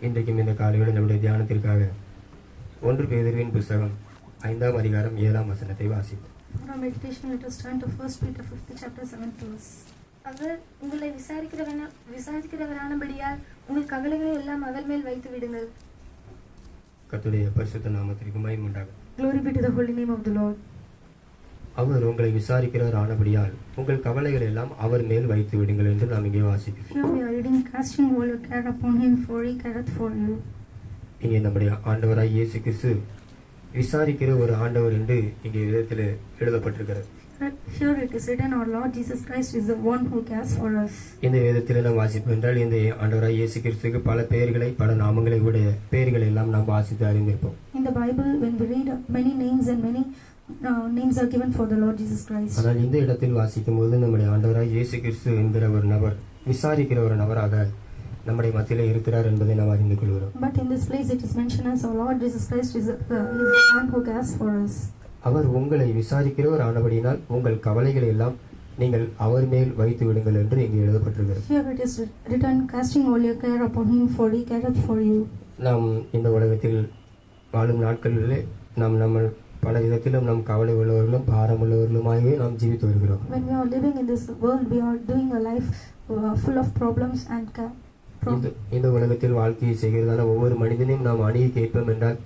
இன்றைக்கும் இந்த காலையோடு நம்முடைய தியானத்திற்காக 1 பேதுருவின் புஸ்தகம் 5ஆம் அதிகாரம் 7ஆம் வசனத்தை வாசிப்போம். For our meditation, let us turn to 1 Peter 5th chapter 7th verse. அவர் உங்களை விசாரிக்கிறவரானபடியால் உங்கள் கவலைகளை எல்லாம் அவர் மேல் வைத்து விடுங்கள். கர்த்தருடைய பரிசுத்த நாமத்திற்கு மகிமை உண்டாகட்டும். Glory be to the holy name of the Lord. அவர் உங்களை விசாரிக்கிறவர் ஆனபடியால் உங்கள் கவலைகளை எல்லாம் அவர் மேல் வைத்து விடுங்கள் என்று நாம் இங்கே வாசிக்கிறோம். Here we are reading, casting all your care upon him, for he careth for you. இங்கே நம்முடைய ஆண்டவராய் இயேசு கிறிஸ்து விசாரிக்கிற ஒரு ஆண்டவர் என்று இங்கே வேதத்தில் எழுதப்பட்டிருக்கிறது. Here it is written, our Lord Jesus Christ is the one who cares for us. இந்த வேதத்தில் நாம் வாசிப்போம் என்றால் இந்த ஆண்டவராய் இயேசு கிறிஸ்துக்கு பல பெயர்களை பல நாமங்களை உடைய பெயர்களை எல்லாம் நாம் வாசித்து அறிந்திருப்போம். In the Bible, when we read, many names and many names are given for the Lord Jesus Christ. ஆனால் இந்த இடத்தில் வாசிக்கும் போது நம்முடைய ஆண்டவராய் இயேசு கிறிஸ்து என்கிற ஒரு நபர் விசாரிக்கிற ஒரு நபராக நம்முடைய மத்தியிலே இருக்கிறார் என்பதை நாம் அறிந்து கொள்கிறோம். But in this place it is mentioned as our Lord Jesus Christ is the one who cares for us. அவர் உங்களை விசாரிக்கிறவர் ஆனபடியினால் உங்கள் கவலைகளை எல்லாம் நீங்கள் அவர் மேல் வைத்து விடுங்கள் என்று இங்கே எழுதப்பட்டிருக்கிறது. Here it is written, casting all your care upon him, for he careth for you. நாம் இந்த உலகத்தில் வாழும் நாட்களிலே நம்ம பல விதத்திலும் நாம் கவலை உள்ளவர்களும் பாரம் உள்ளவர்களுமாகவே நாம் ஜீவித்து வருகிறோம். When we are living in this world, we are doing a life full of problems and இந்த உலகத்தில் வாழ்க்கையை செய்கிறதான ஒவ்வொரு மனிதனையும் நாம் அணியை கேட்போம் என்றால்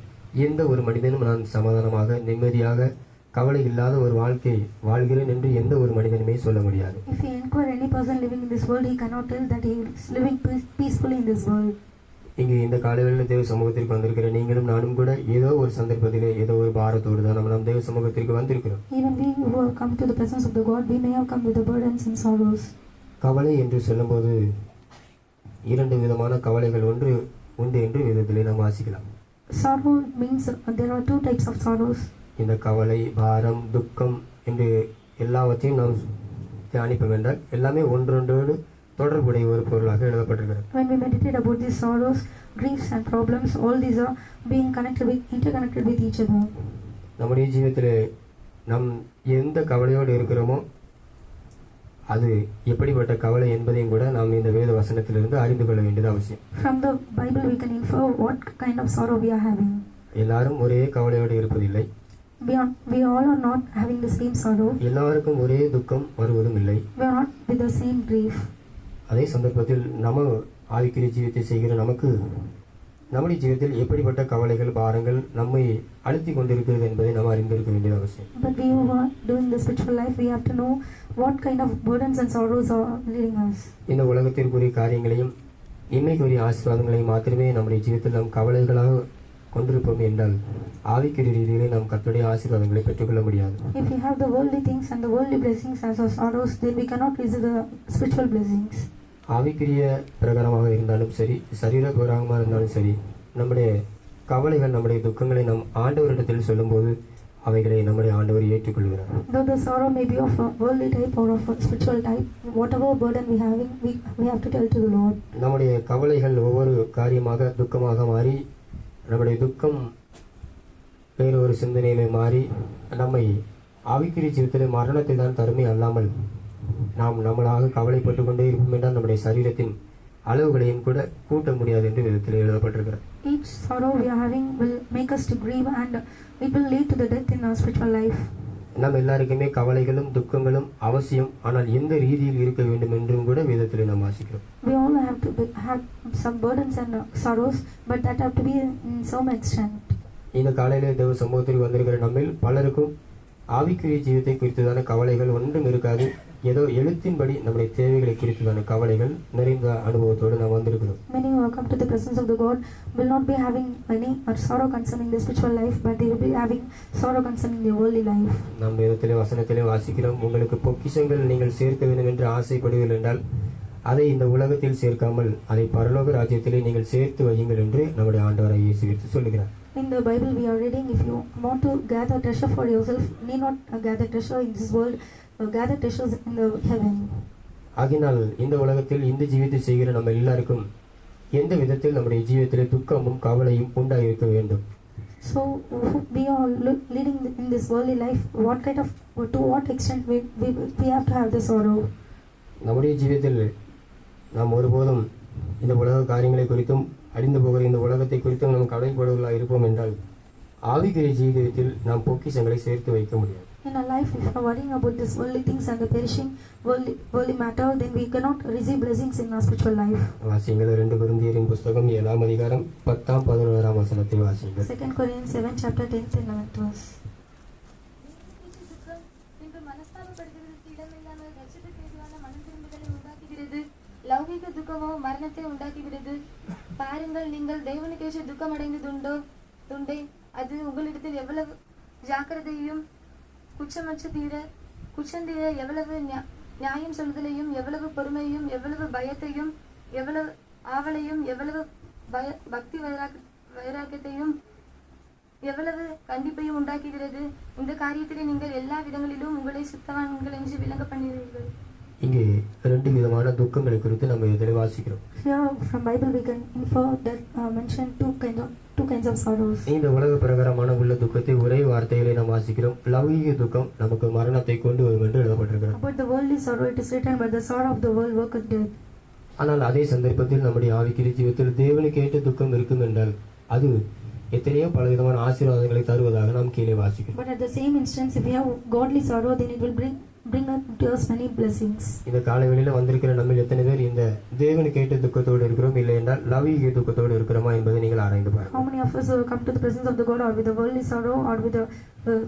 எந்த ஒரு மனிதனும் நான் சமாதானமாக நிம்மதியாக கவலை இல்லாத ஒரு வாழ்க்கை வாழ்கிறேன் என்று எந்த ஒரு மனிதனுமே சொல்ல முடியாது. If you inquire any person living in this world, he cannot tell that he is living peacefully in this world. இங்கே இந்த காலையில் தேவ சமூகத்திற்கு வந்திருக்கிற நீங்களும் நானும் கூட ஏதோ ஒரு சந்தர்ப்பத்திலே ஏதோ ஒரு பாரத்தோடு தான் நம்ம தேவ சமூகத்திற்கு வந்திருக்கிறோம். Even we who have come to the presence of the God, we may have come with the burdens and sorrows. கவலை என்று சொல்லும்போது 2 விதமான கவலைகள் உண்டு என்று வேதத்திலே நாம் வாசிக்கலாம். Sorrow means there are 2 types of sorrows. இந்த கவலை பாரம் துக்கம் என்று எல்லாவற்றையும் நாம் தியானிப்போம் என்றால் எல்லாமே ஒன்றொன்றோடு தொடர்புடைய ஒரு பொருளாக எழுதப்பட்டிருக்கிறது. When we meditate about these sorrows, griefs and problems, all these are being interconnected with each other. நம்முடைய ஜீவிதத்திலே நாம் எந்த கவலையோடு இருக்கிறோமோ அது எப்படிப்பட்ட கவலை என்பதையும் கூட நாம் இந்த வேத வசனத்திலிருந்து அறிந்து கொள்ள வேண்டியது அவசியம். From the Bible we can infer what kind of sorrow we are having. எல்லாரும் ஒரே கவலையோடு இருப்பதில்லை. We all are not having the same sorrow. எல்லாருக்கும் ஒரே துக்கம் வருவதும் இல்லை. We are not with the same grief. அதே சந்தர்ப்பத்தில் நம்ம ஆவிக்குரிய ஜீவித்தை செய்கிற நமக்கு நம்முடைய ஜீவிதத்தில் எப்படிப்பட்ட கவலைகள் பாரங்கள் நம்மை அழுத்தி கொண்டிருக்கிறது என்பதை நாம் அறிந்திருக்க வேண்டியது அவசியம். But we who are doing the spiritual life, we have to know what kind of burdens and sorrows are leading us. இந்த உலகத்திற்குரிய காரியங்களையும் இன்மைக்குரிய ஆசீர்வாதங்களையும் மாத்திரமே நம்முடைய ஜீவிதத்தில் நாம் கவலைகளாக கொண்டிருப்போம் என்றால் ஆவிக்குரிய ரீதியிலே நாம் கர்த்தருடைய ஆசீர்வாதங்களை பெற்றுக்கொள்ள முடியாது. If we have the worldly things and the worldly blessings as our sorrows, then we cannot receive the spiritual blessings. ஆவிக்குரிய பிரகாரமாக இருந்தாலும் சரி சரீர பிரகாரமாக இருந்தாலும் சரி நம்முடைய கவலைகள் நம்முடைய துக்கங்களை நம் ஆண்டவரிடத்தில் சொல்லும்போது அவைகளை நம்முடைய ஆண்டவர் ஏற்றுக்கொள்கிறார். Though the sorrow may be of a worldly type or of a spiritual type, whatever burden we having, we have to tell to the Lord. நம்முடைய கவலைகள் ஒவ்வொரு காரியமாக துக்கமாக மாறி நம்முடைய துக்கம் வேறு ஒரு சிந்தனையிலே மாறி நம்மை ஆவிக்குரிய ஜீவிதத்தில் மரணத்தை தான் தருமே அல்லாமல் நாம் நம்மளாக கவலைப்பட்டு கொண்டே இருப்போம் என்றால் நம்முடைய சரீரத்தின் அளவுகளையும் கூட கூட்ட முடியாது என்று விதத்தில் எழுதப்பட்டிருக்கிறது. Each sorrow we are having will make us to grieve and it will lead to the death in our spiritual life. நாம் எல்லாருக்குமே கவலைகளும் துக்கங்களும் அவசியம். ஆனால் எந்த ரீதியில் இருக்க வேண்டும் என்றும் கூட வேதத்திலே நாம் வாசிக்கிறோம். We all have to have some burdens and sorrows, but that have to be in some extent. இந்த காலையிலே தேவ சமூகத்திற்கு வந்திருக்கிற நம்மில் பலருக்கும் ஆவிக்குரிய ஜீவித்தை குறித்ததான கவலைகள் ஒன்றும் இருக்காது. ஏதோ எழுத்தின்படி நம்முடைய தேவைகளை குறித்ததான கவலைகள் நிறைந்த அனுபவத்தோடு நாம் வந்திருக்கிறோம். Many who have come to the presence of the God will not be having any sorrow concerning their spiritual life, but they will be having sorrow concerning their worldly life. நாம் வேதத்திலே வசனத்திலே வாசிக்கிறோம், உங்களுக்கு பொக்கிஷங்கள் நீங்கள் சேர்க்க வேண்டும் என்று ஆசைப்படுவீர்கள் என்றால் அதை இந்த உலகத்தில் சேர்க்காமல் அதை பரலோக ராஜ்யத்திலே நீங்கள் சேர்த்து வையுங்கள் என்று நம்முடைய ஆண்டவராகிய இயேசு கிறிஸ்து சொல்லுகிறார். In the Bible we are reading, if you want to gather treasure for yourself, need not gather treasure in this world, gather treasures in the heaven. ஆகினால் இந்த உலகத்தில் இந்த ஜீவித்தை செய்கிற நம்ம எல்லாருக்கும் எந்த விதத்தில் நம்முடைய ஜீவிதத்திலே துக்கமும் கவலையும் உண்டாயிருக்க வேண்டும். So we are leading in this worldly life, what kind of, to what extent we have to have the sorrow. நம்முடைய ஜீவிதத்தில் நாம் ஒருபோதும் இந்த உலக காரியங்களை குறித்தும் அழிந்து போகிற இந்த உலகத்தை குறித்து நாம் கவலைப்படுவர்களாக இருப்போம் என்றால் ஆவிக்குரிய ஜீவிதத்தில் நாம் பொக்கிஷங்களை சேர்த்து வைக்க முடியாது. In our life, if we are worrying about this worldly things and the perishing worldly matter, then we cannot receive blessings in our spiritual life. வாசியுங்கள் 2 கொரிந்தியரின் புத்தகம் 7ஆம் அதிகாரம் 10ஆம் 11ஆம் வசனத்தை வாசியுங்கள். 2 Corinthians 7 chapter 10th and 11th verse. லௌகிக துக்கமோ மரணத்தை உண்டாக்குகிறது. பாருங்கள், நீங்கள் தேவனுக்கேற்ற துக்கம் அடைந்ததுண்டே அது உங்களிடத்தில் எவ்வளவு ஜாக்கிரதையும் குச்சந்தீர எவ்வளவு நியாயம் சொல்லுதலையும் எவ்வளவு பொறுமையும் எவ்வளவு பயத்தையும் எவ்வளவு ஆவலையும் எவ்வளவு பக்தி வைராக்கியத்தையும் எவ்வளவு கண்டிப்பையும் உண்டாக்குகிறது. இந்த காரியத்திலே நீங்கள் எல்லா விதங்களிலும் உங்களை சுத்தவான்கள் என்று விளங்க பண்ணுவீர்கள். இங்கே 2 விதமான துக்கங்களை குறித்து நம்ம இதில் வாசிக்கிறோம். Here from Bible we can infer that mention two kinds of sorrows. இந்த உலக பிரகாரமான உள்ள துக்கத்தை ஒரே வார்த்தையிலே நாம் வாசிக்கிறோம். லௌகிக துக்கம் நமக்கு மரணத்தை கொண்டு வரும் என்று எழுதப்பட்டிருக்கிறது. About the worldly sorrow it is written, but the sorrow of the world worketh death. ஆனால் அதே சந்தர்ப்பத்தில் நம்முடைய ஆவிக்குரிய ஜீவிதத்தில் தேவனுக்கு ஏற்ற துக்கம் இருக்கும் என்றால் அது எத்தனையோ பலவிதமான ஆசீர்வாதங்களை தருவதாக நாம் கீழே வாசிக்கிறோம். But at the same instance, if we have godly sorrow, then it will bring to us many blessings. இந்த காலவெளியில வந்திருக்கிற நம்ம எத்தனை பேர் இந்த தேவனுக்கு ஏற்ற துக்கத்தோடு இருக்கிறோம், இல்லை என்றால் லௌகிக துக்கத்தோடு இருக்கிறோமா என்பதை நீங்கள் ஆராய்ந்து பாருங்கள். How many of us will come to the presence of the God or with the worldly sorrow or with the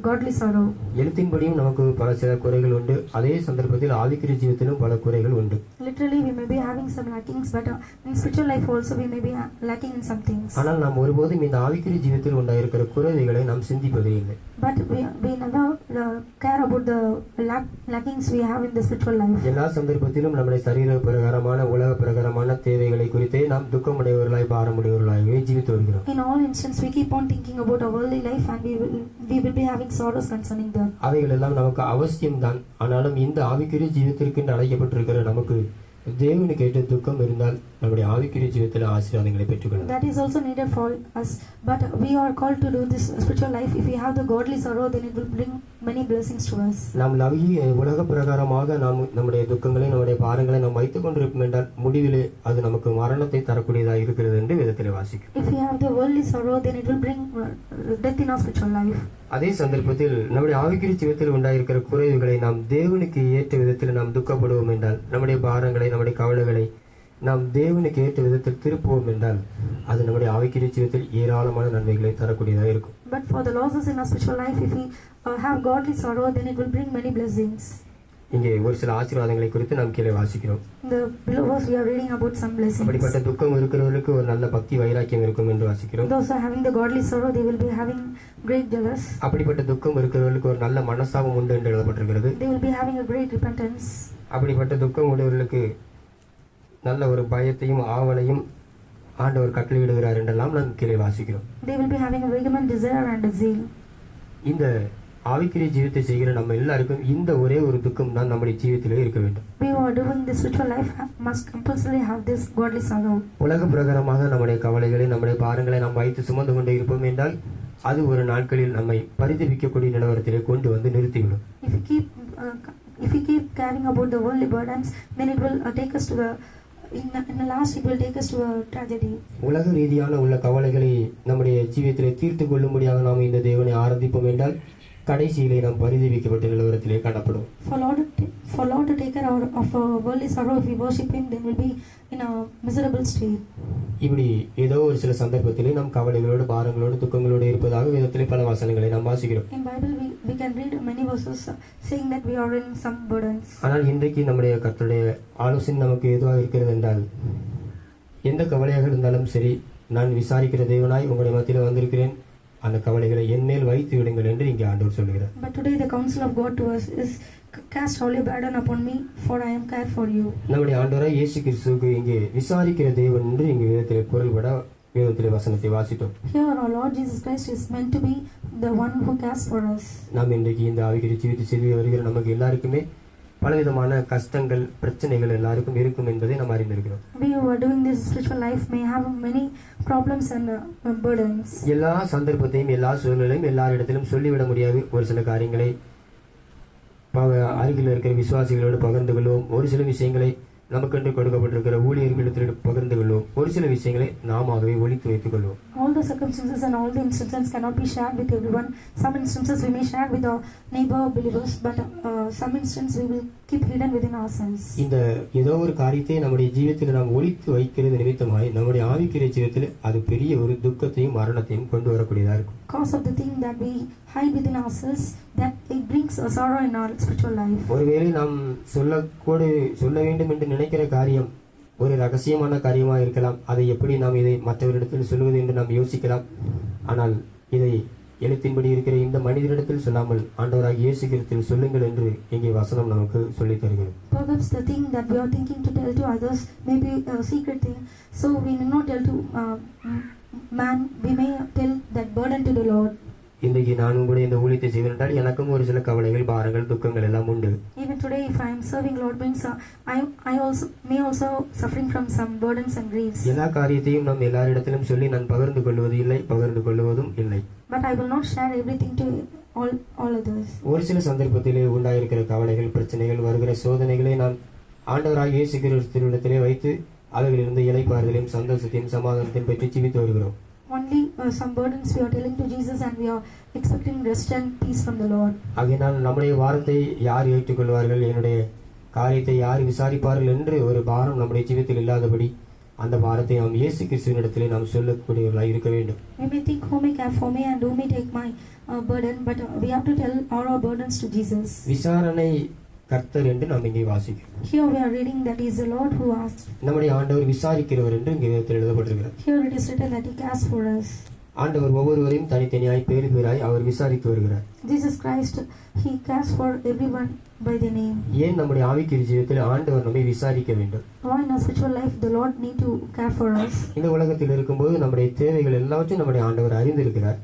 godly sorrow? எழுத்தின்படியும் நமக்கு பல சில குறைகள் உண்டு, அதே சந்தர்ப்பத்தில் ஆவிக்குரிய ஜீவிதத்திலும் பல குறைகள் உண்டு. Literally we may be having some lackings, but in spiritual life also we may be lacking in some things. ஆனால் நாம் ஒருபோதும் இந்த ஆவிக்குரிய ஜீவிதத்தில் உண்டாயிருக்கிற குறைகளை நாம் சிந்திப்பதே இல்லை. But we never care about the lackings we have in the spiritual life. எல்லா சந்தர்ப்பத்திலும் நம்முடைய சரீர பிரகாரமான உலக பிரகாரமான தேவைகளை குறித்தே நாம் துக்கமுடையவர்களாய் பாரமுடையவர்களாகவே ஜீவித்து வருகிறோம். In all instances we keep on thinking about our worldly life and we will be having sorrows concerning them. அவைகள் எல்லாம் நமக்கு அவசியம்தான். ஆனாலும் இந்த ஆவிக்குரிய ஜீவிதத்திற்கு அழைக்கப்பட்டிருக்கிற நமக்கு தேவனுக்கு ஏற்ற துக்கம் இருந்தால் நம்முடைய ஆவிக்குரிய ஜீவிதத்தில் ஆசீர்வாதங்களை பெற்றுக்கொள்ளலாம். That is also needed for us, but we are called to do this spiritual life. If we have the godly sorrow, then it will bring many blessings to us. நாம் உலக பிரகாரமாக நாம் நம்முடைய துக்கங்களை நம்முடைய பாரங்களை நாம் வைத்துக் கொண்டிருப்போம் என்றால் முடிவிலே அது நமக்கு மரணத்தை தரக்கூடியதாக இருக்கிறது என்று வேதத்தில் வாசிக்கிறோம். If we have the worldly sorrow, then it will bring death in our spiritual life. அதே சந்தர்ப்பத்தில் நம்முடைய ஆவிக்குரிய ஜீவிதத்தில் உண்டாயிருக்கிற குறைவுகளை நாம் தேவனுக்கு ஏற்ற விதத்தில் நாம் துக்கப்படுவோம் என்றால், நம்முடைய பாரங்களை நம்முடைய கவலைகளை நாம் தேவனுக்கு ஏற்ற விதத்தில் திருப்புவோம் என்றால் அது நம்முடைய ஆவிக்குரிய ஜீவிதத்தில் ஏராளமான நன்மைகளை தரக்கூடியதாக இருக்கும். But for the losses in our spiritual life, if we have godly sorrow, then it will bring many blessings. இங்கே ஒரு சில ஆசீர்வாதங்களை குறித்து நாம் கீழே வாசிக்கிறோம். The below verse we are reading about some blessings. அப்படிப்பட்ட துக்கம் இருக்கிறவர்களுக்கு ஒரு நல்ல பக்தி வைராக்கியம் இருக்கும் என்று வாசிக்கிறோம். Those who are having the godly sorrow, they will be having great jealous. அப்படிப்பட்ட துக்கம் இருக்கிறவர்களுக்கு ஒரு நல்ல மனசாபம் உண்டு என்று எழுதப்பட்டிருக்கிறது. They will be having a great repentance. அப்படிப்பட்ட துக்கம் உடையவர்களுக்கு நல்ல ஒரு பயத்தையும் ஆவலையும் ஆண்டவர் கட்டளையிடுகிறார் என்றெல்லாம் நாம் கீழே வாசிக்கிறோம். They will be having a vehement desire and a zeal. இந்த ஆவிக்குரிய ஜீவிதத்தை செய்கிற நம்ம எல்லாருக்கும் இந்த ஒரே ஒரு துக்கம் தான் நம்முடைய ஜீவிதத்திலே இருக்க வேண்டும். We who are doing the spiritual life must compulsorily have this godly sorrow. உலக பிரகாரமாக நம்முடைய கவலைகளை நம்முடைய பாரங்களை நாம் வைத்து சுமந்து கொண்டே இருப்போம் என்றால் அது ஒரு நாட்களில் நம்மை பரிதபிக்கக்கூடிய நிலவரத்திலே கொண்டு வந்து நிறுத்திவிடும். If we keep carrying about the worldly burdens, then it will take us to the in the last it will take us to a tragedy. உலக ரீதியான உள்ள கவலைகளை நம்முடைய ஜீவிதத்திலே தீர்த்து கொள்ளும்படியாக நாம் இந்த தேவனை ஆராதிப்போம் என்றால் கடைசியிலே நாம் பரிதபிக்கப்பட்ட நிலவரத்திலே காணப்படும். For Lord to take care of our worldly sorrow, if we worship Him, then we'll be in a miserable state. இப்படி ஏதோ ஒரு சில சந்தர்ப்பத்திலே நாம் கவலைகளோடு பாரங்களோடு துக்கங்களோடு இருப்பதாக வேதத்திலே பல வசனங்களை நாம் வாசிக்கிறோம். In Bible we can read many verses saying that we are in some burdens. ஆனால் இன்றைக்கு நம்முடைய கர்த்தருடைய ஆலோசனை நமக்கு எதுவாக இருக்கிறது என்றால், எந்த கவலையாக இருந்தாலும் சரி, நான் விசாரிக்கிற தேவனாய் உங்களுடைய மத்தியில் வந்திருக்கிறேன், அந்த கவலைகளை என்மேல் வைத்து விடுங்கள் என்று இங்கே ஆண்டவர் சொல்கிறார். But today the counsel of God to us is cast all your burden upon me, for I am care for you. நம்முடைய ஆண்டவராய் இயேசு கிறிஸ்துவுக்கு இங்கே விசாரிக்கிற தேவன் என்று இங்கே வேதத்திலே பொருள்பட வேதத்திலே வசனத்தை வாசித்தோம். Here our Lord Jesus Christ is meant to be the one who cares for us. நாம் இன்றைக்கு இந்த ஆவிக்குரிய ஜீவிதத்தை செய்து வருகிற நமக்கு எல்லாருக்குமே பலவிதமான கஷ்டங்கள் பிரச்சனைகள் எல்லாருக்கும் இருக்கும் என்பதை நாம் அறிந்திருக்கிறோம். We who are doing this spiritual life may have many problems and burdens. எல்லா சந்தர்ப்பத்தையும் எல்லா சூழ்நிலையும் எல்லாரிடத்திலும் சொல்லிவிட முடியாது. ஒரு சில காரியங்களை அருகில் இருக்கிற விசுவாசிகளோடு பகிர்ந்து கொள்வோம். ஒரு சில விஷயங்களை நமக்கென்று கொடுக்கப்பட்டிருக்கிற ஊழியர்களிடத்தில் பகிர்ந்து கொள்வோம். ஒரு சில விஷயங்களை நாமாகவே ஒழித்து வைத்துக் கொள்வோம். All the circumstances and all the instances cannot be shared with everyone. Some instances we may share with our neighbor believers, but some instances we will keep hidden within ourselves. இந்த ஏதோ ஒரு காரியத்தை நம்முடைய ஜீவிதத்தில் நாம் ஒழித்து வைக்கிறது நிமித்தமாய் நம்முடைய ஆவிக்குரிய ஜீவிதத்தில் அது பெரிய ஒரு துக்கத்தையும் மரணத்தையும் கொண்டு வரக்கூடியதா இருக்கும். Because of the thing that we hide within ourselves, that it brings a sorrow in our spiritual life. ஒருவேளை நாம் சொல்ல வேண்டும் என்று நினைக்கிற காரியம் ஒரு ரகசியமான காரியமாக இருக்கலாம். அதை எப்படி நாம் இதை மற்றவரிடத்தில் சொல்லுவது என்று நாம் யோசிக்கலாம். ஆனால் இதை எழுத்தின்படி இருக்கிற இந்த மனிதரிடத்தில் சொல்லாமல் ஆண்டவராகிய இயேசு கிறிஸ்துவில் சொல்லுங்கள் என்று இங்கே வசனம் நமக்கு சொல்லித் தருகிறது. Perhaps the thing that we are thinking to tell to others may be a secret thing, so we need not tell to man. We may tell that burden to the Lord. இன்றைக்கு நான் உங்களுடைய இந்த ஊழியத்தை செய்வதால் எனக்கும் ஒரு சில கவலைகள், பாரங்கள், துக்கங்கள் எல்லாம் உண்டு. Even today, if I am serving Lord, means I also may also suffering from some burdens and griefs. எல்லா காரியத்தையும் நாம் எல்லாரிடத்திலும் சொல்லி நான் பகிர்ந்து கொள்வதும் இல்லை. But I will not share everything to all others. ஒரு சில சந்தர்ப்பத்திலே உண்டாயிருக்கிற கவலைகள், பிரச்சனைகள், வருகிற சோதனைகளை நாம் ஆண்டவராகிய இயேசு கிறிஸ்துவிடத்திலே வைத்து அவைகளிலிருந்து இளைப்பாறுதலையும் சந்தோஷத்தையும் சமாதானத்தையும் பெற்று ஜீவித்து வருகிறோம். Only some burdens we are telling to Jesus, and we are expecting rest and peace from the Lord. ஆகையால் நம்முடைய வார்த்தை யார் ஏற்றுக்கொள்வார்கள், என்னுடைய காரியத்தை யார் விசாரிப்பார்கள் என்று ஒரு பாரம் நம்முடைய ஜீவிதத்தில் இல்லாதபடி அந்த பாரத்தை நாம் இயேசு கிறிஸ்துவினிடத்திலே நாம் சொல்லக்கூடியவர்களாக இருக்க வேண்டும். We may think who may care for me and who may take my burden, but we have to tell all our burdens to Jesus. விசாரணை கர்த்தர் என்று நாம் இங்கே வாசிக்கிறோம். Here we are reading that is the Lord who asks. நம்முடைய ஆண்டவர் விசாரிக்கிறவர் என்று இங்கே வேதத்தில் எழுதப்பட்டிருக்கிறது. Here it is written that he cares for us. ஆண்டவர் ஒவ்வொருவரையும் தனித்தனியாய் பேராய் அவர் விசாரித்து வருகிறார். Jesus Christ, he cares for everyone by the name. ஏன் நம்முடைய ஆவிக்குரிய ஜீவிதத்தில் ஆண்டவர் நம்மை விசாரிக்க வேண்டும்? Why in our spiritual life the Lord need to care for us? இந்த உலகத்தில் இருக்கும்போது நம்முடைய தேவைகள் எல்லாவற்றையும் நம்முடைய ஆண்டவர் அறிந்திருக்கிறார்.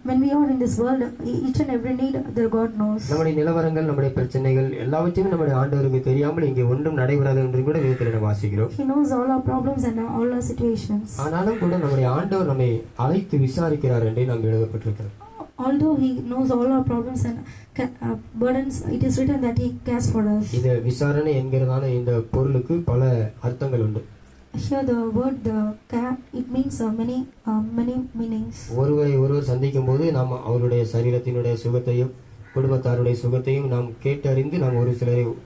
When we are in this world, each and every need the God knows. நம்முடைய நிலவரங்கள், நம்முடைய பிரச்சனைகள் எல்லாவற்றையும் நம்முடைய ஆண்டவருக்கு தெரியாமல் இங்கே ஒன்றும் நடைபெறாது என்று கூட வேதத்தில் நாம் வாசிக்கிறோம். He knows all our problems and all our situations. ஆனாலும் கூட நம்முடைய ஆண்டவர் நம்மை அழைத்து விசாரிக்கிறார் என்றே நாம் எழுதப்பட்டிருக்கிறது. Although he knows all our problems and burdens, it is written that he cares for us. இந்த விசாரணை என்கிறதான இந்த பொருளுக்கு பல அர்த்தங்கள் உண்டு. Here the word the care, it means many meanings. ஒருவர் சந்திக்கும் போது நாம் அவருடைய சரீரத்தினுடைய சுகத்தையும் குடும்பத்தாருடைய சுகத்தையும் நாம் கேட்டறிந்து நாம்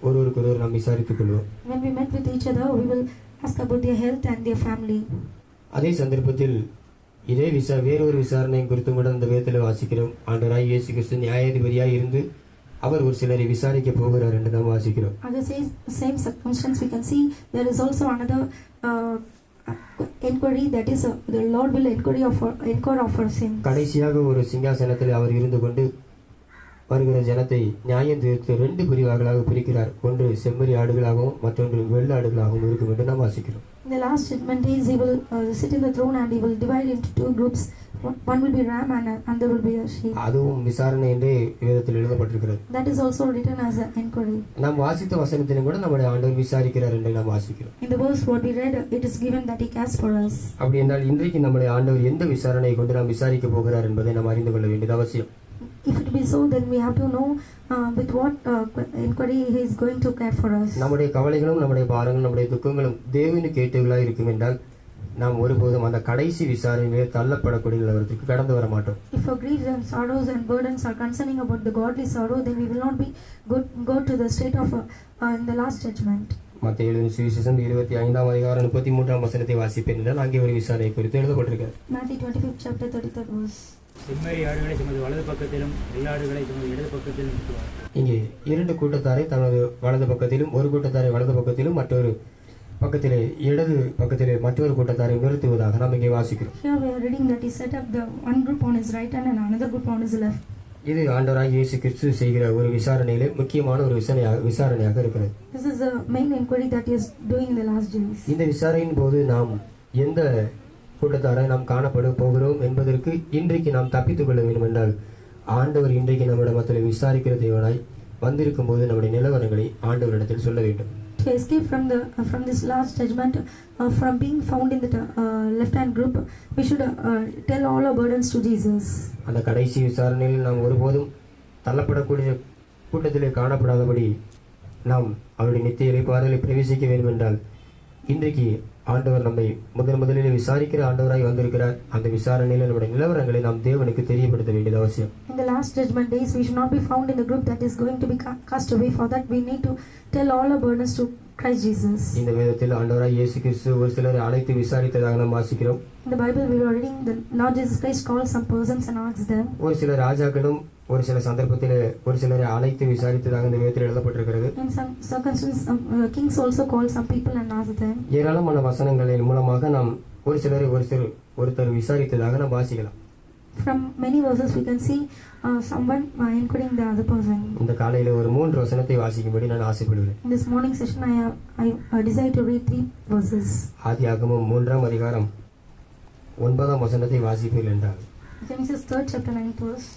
ஒருவருக்கொருவர் நாம் விசாரித்துக் கொள்வோம். When we met with each other, we will ask about their health and their family. அதே சந்தர்ப்பத்தில் இதே வேறொரு விசாரணை குறித்து கூட இந்த வேதத்தில் வாசிக்கிறோம். ஆண்டவராகிய இயேசு கிறிஸ்து நியாயாதிபதியாய் இருந்து அவர் ஒரு சிலரை விசாரிக்க போகிறார் என்று நாம் வாசிக்கிறோம். At the same circumstance, we can see there is also another inquiry, that is the Lord will inquire of our sins. கடைசியாக ஒரு சிங்காசனத்தில் அவர் இருந்து கொண்டு வருகிற ஜனத்தை நியாயம் தீர்த்து 2 பிரிவுகளாக பிரிக்கிறார். ஒன்று செம்மறி ஆடுகளாகவும் மற்றொன்று வெள்ள ஆடுகளாகவும் இருக்கும் என்று நாம் வாசிக்கிறோம். In the last judgment days, he will sit in the throne and he will divide into 2 groups. One will be ram and another will be a sheep. அதுவும் விசாரணை என்று வேதத்தில் எழுதப்பட்டிருக்கிறது. That is also written as an inquiry. நாம் வாசித்த வசனத்திலும் கூட நம்முடைய ஆண்டவர் விசாரிக்கிறார் என்று நாம் வாசிக்கிறோம். In the verse what we read, it is given that he cares for us. அப்படி என்றால் இன்றைக்கு நம்முடைய ஆண்டவர் எந்த விசாரணையை கொண்டு நாம் விசாரிக்க போகிறார் என்பதை நாம் அறிந்து கொள்ள வேண்டியது அவசியம். If it be so, then we have to know with what inquiry he is going to care for us. நம்முடைய கவலைகளும் நம்முடைய பாரங்களும் நம்முடைய துக்கங்களும் தேவனுக்கு ஏற்றவர்களாக இருக்கும் என்றால் நாம் ஒருபோதும் அந்த கடைசி விசாரணையிலே தள்ளப்படக்கூடிய நிலவரத்துக்கு கடந்து வர மாட்டோம். If our griefs and sorrows and burdens are concerning about the godly sorrow, then we will not be go to the state of in the last judgment. மத்தேயு எழுதின சுவிசேஷம் 25ஆம் அதிகாரம் 33ஆம் வசனத்தை வாசிப்பேன் என்றால் அங்கே ஒரு விசாரணை குறித்து எழுதப்பட்டிருக்கிறது. Matthew 25th chapter 33rd verse. செம்மறி ஆடுகளை தமது வலது பக்கத்திலும் வெள்ளாடுகளை தமது இடது பக்கத்திலும் நிறுத்துவார். இங்கே 2 கூட்டத்தாரை தனது வலது பக்கத்திலும், ஒரு கூட்டத்தாரை வலது பக்கத்திலும், மற்றொரு பக்கத்திலே இடது பக்கத்திலே மற்றொரு கூட்டத்தாரை நிறுத்துவதாக நாம் இங்கே வாசிக்கிறோம். Here we are reading that he set up the one group on his right hand and another group on his left. இது ஆண்டவராகிய இயேசு கிறிஸ்து செய்கிற ஒரு விசாரணையிலே முக்கியமான ஒரு விசாரணையாக இருக்கிறது. This is the main inquiry that he is doing in the last days. இந்த விசாரணையின் போது நாம் எந்த கூட்டத்தாரை நாம் காணப்பட போகிறோம் என்பதற்கு இன்றைக்கு நாம் தப்பித்துக் கொள்ள வேண்டும் என்றால் ஆண்டவர் இன்றைக்கு நம்முடைய மத்தியில் விசாரிக்கிற தேவனாய் வந்திருக்கும் போது நம்முடைய நிலவரங்களை ஆண்டவரிடத்தில் சொல்ல வேண்டும். To escape from this last judgment, from being found in the left hand group, we should tell all our burdens to Jesus. அந்த கடைசி விசாரணையில் நாம் ஒருபோதும் தள்ளப்படக்கூடிய கூட்டத்திலே காணப்படாதபடி நாம் அவருடைய நித்திய இளைப்பாறுதலை பிரவேசிக்க வேண்டும் என்றால் இன்றைக்கு ஆண்டவர் நம்மை முதலில் விசாரிக்கிற ஆண்டவராய் வந்திருக்கிறார். அந்த விசாரணையில் நம்முடைய நிலவரங்களை நாம் தேவனுக்கு தெரியப்படுத்த வேண்டியது அவசியம். In the last judgment days, we should not be found in the group that is going to be cast away. For that, we need to tell all our burdens to Christ Jesus. இந்த வேதத்தில் ஆண்டவராய் இயேசு கிறிஸ்து ஒரு சிலரை அழைத்து விசாரித்ததாக நாம் வாசிக்கிறோம். In the Bible, we were reading the Lord Jesus Christ called some persons and asked them. ஒரு சில ராஜாக்களும் ஒரு சில சந்தர்ப்பத்தில் ஒரு சிலரை அழைத்து விசாரித்ததாக இந்த வேதத்தில் எழுதப்பட்டிருக்கிறது. In some circumstances, kings also called some people and asked them. ஏராளமான வசனங்களின் மூலமாக நாம் ஒரு சிலரை ஒருத்தர் விசாரித்ததாக நாம் வாசிக்கலாம். From many verses, we can see someone including the other person. இந்த காலையில ஒரு 3 வசனத்தை வாசிக்கும்படி நான் ஆசைப்படுகிறேன். In this morning session, I desire to read 3 verses. ஆதியாகமம் 3ஆம் அதிகாரம் 9ஆம் வசனத்தை வாசிப்பீர்கள் என்றால் Genesis 3rd chapter 9th verse.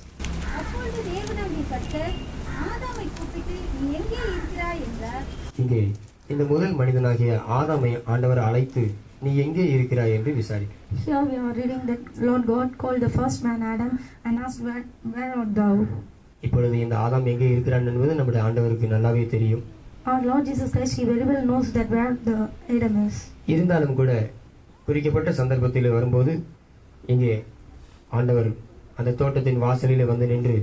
அப்பொழுது தேவனாகிய கர்த்தர் ஆதாமை கூப்பிட்டு நீ எங்கே இருக்கிறாய் என்றார். இங்கே இந்த முதல் மனிதனாகிய ஆதாமை ஆண்டவர் அழைத்து நீ எங்கே இருக்கிறாய் என்று விசாரிக்கிறார். Here we are reading that Lord God called the first man Adam and asked, where art thou? இப்பொழுது இந்த ஆதாம் எங்கே இருக்கிறான் என்பது நம்முடைய ஆண்டவருக்கு நல்லாவே தெரியும். Our Lord Jesus Christ, he very well knows that where the Adam is. இருந்தாலும் கூட குறிக்கப்பட்ட சந்தர்ப்பத்தில் வரும்போது இங்கே ஆண்டவர் அந்த தோட்டத்தின் வாசலிலே வந்து நின்று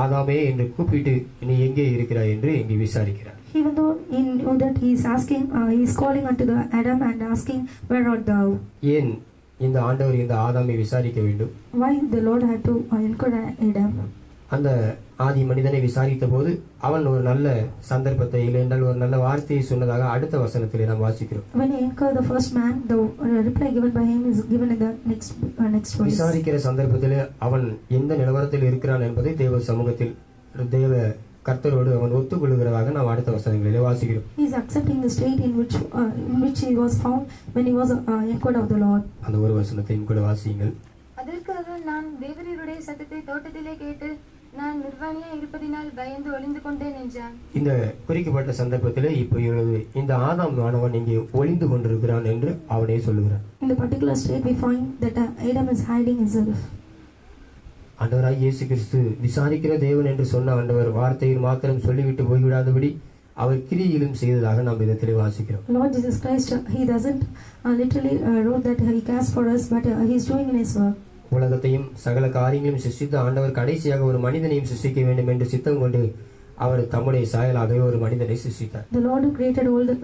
ஆதாமே என்று கூப்பிட்டு நீ எங்கே இருக்கிறாய் என்று இங்கே விசாரிக்கிறார். Even though he knew that he is asking, he is calling unto the Adam and asking, where art thou? ஏன் இந்த ஆண்டவர் இந்த ஆதாமை விசாரிக்க வேண்டும்? Why the Lord had to encounter Adam? அந்த ஆதி மனிதனை விசாரித்த போது அவன் ஒரு நல்ல சந்தர்ப்பத்தை இல்லை என்றால் ஒரு நல்ல வார்த்தையை சொன்னதாக அடுத்த வசனத்திலே நாம் வாசிக்கிறோம். When he encountered the first man, the reply given by him is given in the next verse. விசாரிக்கிற சந்தர்ப்பத்திலே அவன் எந்த நிலவரத்தில் இருக்கிறான் என்பதை தேவ சமூகத்தில் தேவ கர்த்தரோடு அவன் ஒத்துக்கொள்கிறதாக நாம் அடுத்த வசனங்களிலே வாசிக்கிறோம். He is accepting the state in which he was found when he was encountered of the Lord. அந்த ஒரு வசனத்தையும் கூட வாசியுங்கள். அதற்காக நான் தேவரீருடைய சத்தத்தை தோட்டத்திலே கேட்டு நான் நிர்வாணியா இருப்பதினால் பயந்து ஒளிந்து கொண்டேன் என்றான். இந்த குறிக்கப்பட்ட சந்தர்ப்பத்திலே இப்பொழுது இந்த ஆதாம் ஆனவன் இங்கே ஒளிந்து கொண்டிருக்கிறான் என்று அவனே சொல்லுகிறான். In the particular state we find that Adam is hiding himself. ஆண்டவராய் இயேசு கிறிஸ்து விசாரிக்கிற தேவன் என்று சொன்ன ஆண்டவர் வார்த்தையில் மாத்திரம் சொல்லிவிட்டு போய்விடாதபடி அவர் கிரியிலும் செய்ததாக நாம் இதத்திலே வாசிக்கிறோம். Lord Jesus Christ, he doesn't literally wrote that he cares for us, but he is doing in his work. உலகத்தையும் சகல காரியங்களையும் சிருஷ்டித்த ஆண்டவர் கடைசியாக ஒரு மனிதனையும் சிருஷ்டிக்க வேண்டும் என்று சித்தம் கொண்டு அவர் தம்முடைய சாயலாகவே ஒரு மனிதனை சிருஷ்டித்தார். The Lord who created all the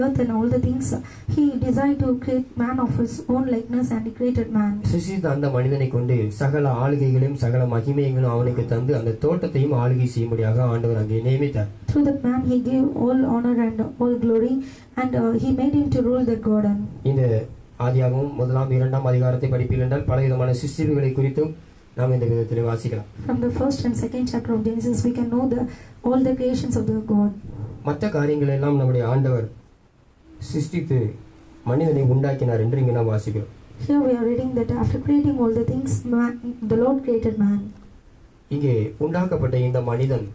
earth and all the things, he desired to create man of his own likeness and he created man. சிருஷ்டித்த அந்த மனிதனை கொண்டு சகல ஆளுகைகளையும் சகல மகிமைகளும் அவனுக்கு தந்து அந்த தோட்டத்தையும் ஆளுகை செய்யும்படியாக ஆண்டவர் அங்கே நியமித்தார். Through that man he gave all honor and all glory and he made him to rule the garden. இந்த ஆதியாகமம் 1ஆம் 2ஆம் அதிகாரத்தை படிப்பீர்கள் என்றால் பலவிதமான சிருஷ்டிப்புகளை குறித்தும் நாம் இந்த விதத்திலே வாசிக்கலாம். From the first and second chapter of Genesis we can know all the creations of the God. மற்ற காரியங்கள் எல்லாம் நம்முடைய ஆண்டவர் சிருஷ்டித்து மனிதனை உண்டாக்கினார் என்று இங்கே நாம் வாசிக்கிறோம். Here we are reading that after creating all the things, the Lord created man. இங்கே உண்டாக்கப்பட்ட இந்த மனிதன்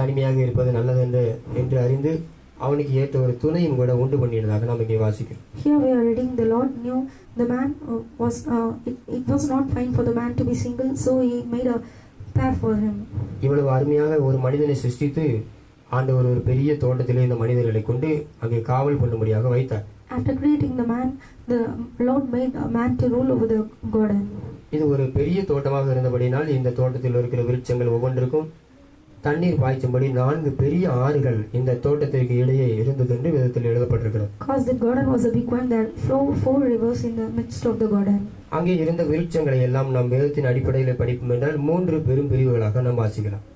தனிமையாக இருப்பது நல்லது என்று அறிந்து அவனுக்கு ஏற்ற ஒரு துணையும் கூட உண்டு பண்ணியதாக நாம் இங்கே வாசிக்கிறோம். Here we are reading the Lord knew the man was it was not fine for the man to be single, so he made a pair for him. இவ்வளவு அருமையாக ஒரு மனிதனை சிருஷ்டித்து ஆண்டவர் ஒரு பெரிய தோட்டத்திலே இந்த மனிதர்களை கொண்டு அங்கே காவல் பண்ணும்படியாக வைத்தார். After creating the man, the Lord made a man to rule over the garden. இது ஒரு பெரிய தோட்டமாக இருந்தபடினால் இந்த தோட்டத்தில் இருக்கிற விருட்சங்கள் ஒவ்வொன்றுக்கும் தண்ணீர் பாய்ச்சும்படி 4 பெரிய ஆறுகள் இந்த தோட்டத்திற்கு இடையே இருந்தது என்று வேதத்தில் எழுதப்பட்டிருக்கிறது. Because the garden was a big one, there flow 4 rivers in the midst of the garden. அங்கே இருந்த விருட்சங்களை எல்லாம் நாம் வேதத்தின் அடிப்படையில் படிப்போம் என்றால் 3 பெரும் பிரிவுகளாக நாம் வாசிக்கலாம்.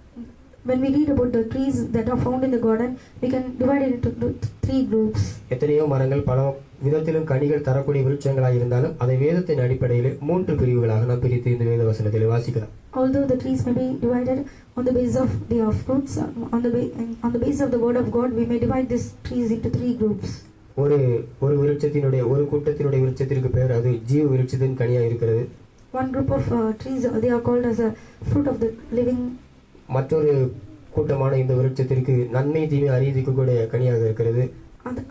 When we read about the trees that are found in the garden, we can divide it into 3 groups. எத்தனையோ மரங்கள் பல விதத்திலும் கனிகள் தரக்கூடிய விருட்சங்களாக இருந்தாலும் அதை வேதத்தின் அடிப்படையில் 3 பிரிவுகளாக நாம் பிரித்து இந்த வேத வசனத்தில் வாசிக்கலாம். Although the trees may be divided on the basis of their fruits, on the basis of the word of God, we may divide these trees into 3 groups. ஒரு விருட்சத்தினுடைய ஒரு கூட்டத்தினுடைய விருட்சத்திற்கு பெயர் அது ஜீவ விருட்சத்தின் கனியா இருக்கிறது. One group of trees, they are called as a fruit of the living. மற்றொரு கூட்டமான இந்த விருட்சத்திற்கு நன்மை தீமை அறியதிக்கு கூட கனியாக இருக்கிறது.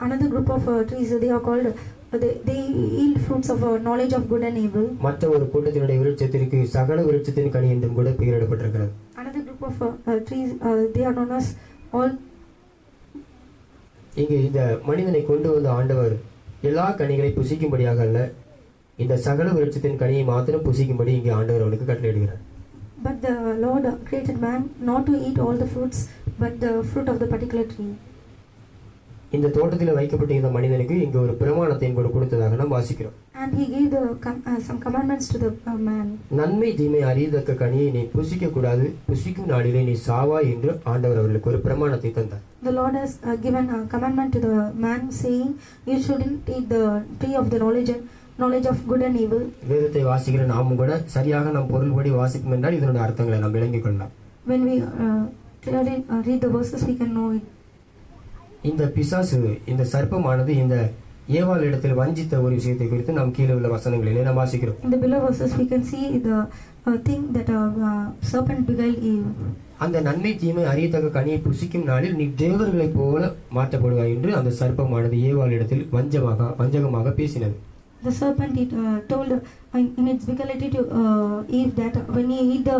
Another group of trees, they are called they yield fruits of knowledge of good and evil. மற்ற ஒரு கூட்டத்தினுடைய விருட்சத்திற்கு சகல விருட்சத்தின் கனி என்றும் கூட பெயரிடப்பட்டிருக்கிறது. Another group of trees, they are known as all இங்கே இந்த மனிதனை கொண்டு வந்த ஆண்டவர் எல்லா கனிகளை புசிக்கும்படியாக அல்ல, இந்த சகல விருட்சத்தின் கனியை மாத்திரம் புசிக்கும்படி இங்கே ஆண்டவர் அவனுக்கு கட்டளையிடுகிறார். But the Lord created man not to eat all the fruits, but the fruit of the particular tree. இந்த தோட்டத்தில் வைக்கப்பட்ட இந்த மனிதனுக்கு இங்கு ஒரு பிரமாணத்தை கூட கொடுத்ததாக நாம் வாசிக்கிறோம். And he gave some commandments to the man. நன்மை தீமை அறியத்தக்க கனியை நீ புசிக்க கூடாது, புசிக்கும் நாளிலே நீ சாவா என்று ஆண்டவர் அவர்களுக்கு ஒரு பிரமாணத்தை தந்தார். The Lord has given a commandment to the man, saying, "You shouldn't eat the tree of the knowledge of good and evil." வேதத்தை வாசிக்கிற நாமும் கூட சரியாக நம் பொருள்படி வாசிக்கும் என்றால் இதனுடைய அர்த்தங்களை நாம் விளங்கிக் கொள்ளலாம். When we clearly read the verses, we can know it. இந்த பிசாசு, இந்த சர்ப்பமானது இந்த ஏவாள் இடத்தில் வஞ்சித்த ஒரு விஷயத்தை குறித்து நாம் கீழே உள்ள வசனங்களிலே நாம் வாசிக்கிறோம். In the below verses, we can see the thing that serpent beguiled Eve. அந்த நன்மை தீமை அறியத்தக்க கனியை புசிக்கும் நாளில் நீ தேவர்களைப் போல மாற்றப்படுவாய் என்று அந்த சர்ப்பமானது ஏவாள் இடத்தில் வஞ்சகமாக பேசினது. The serpent told in its beguility to Eve that when you eat the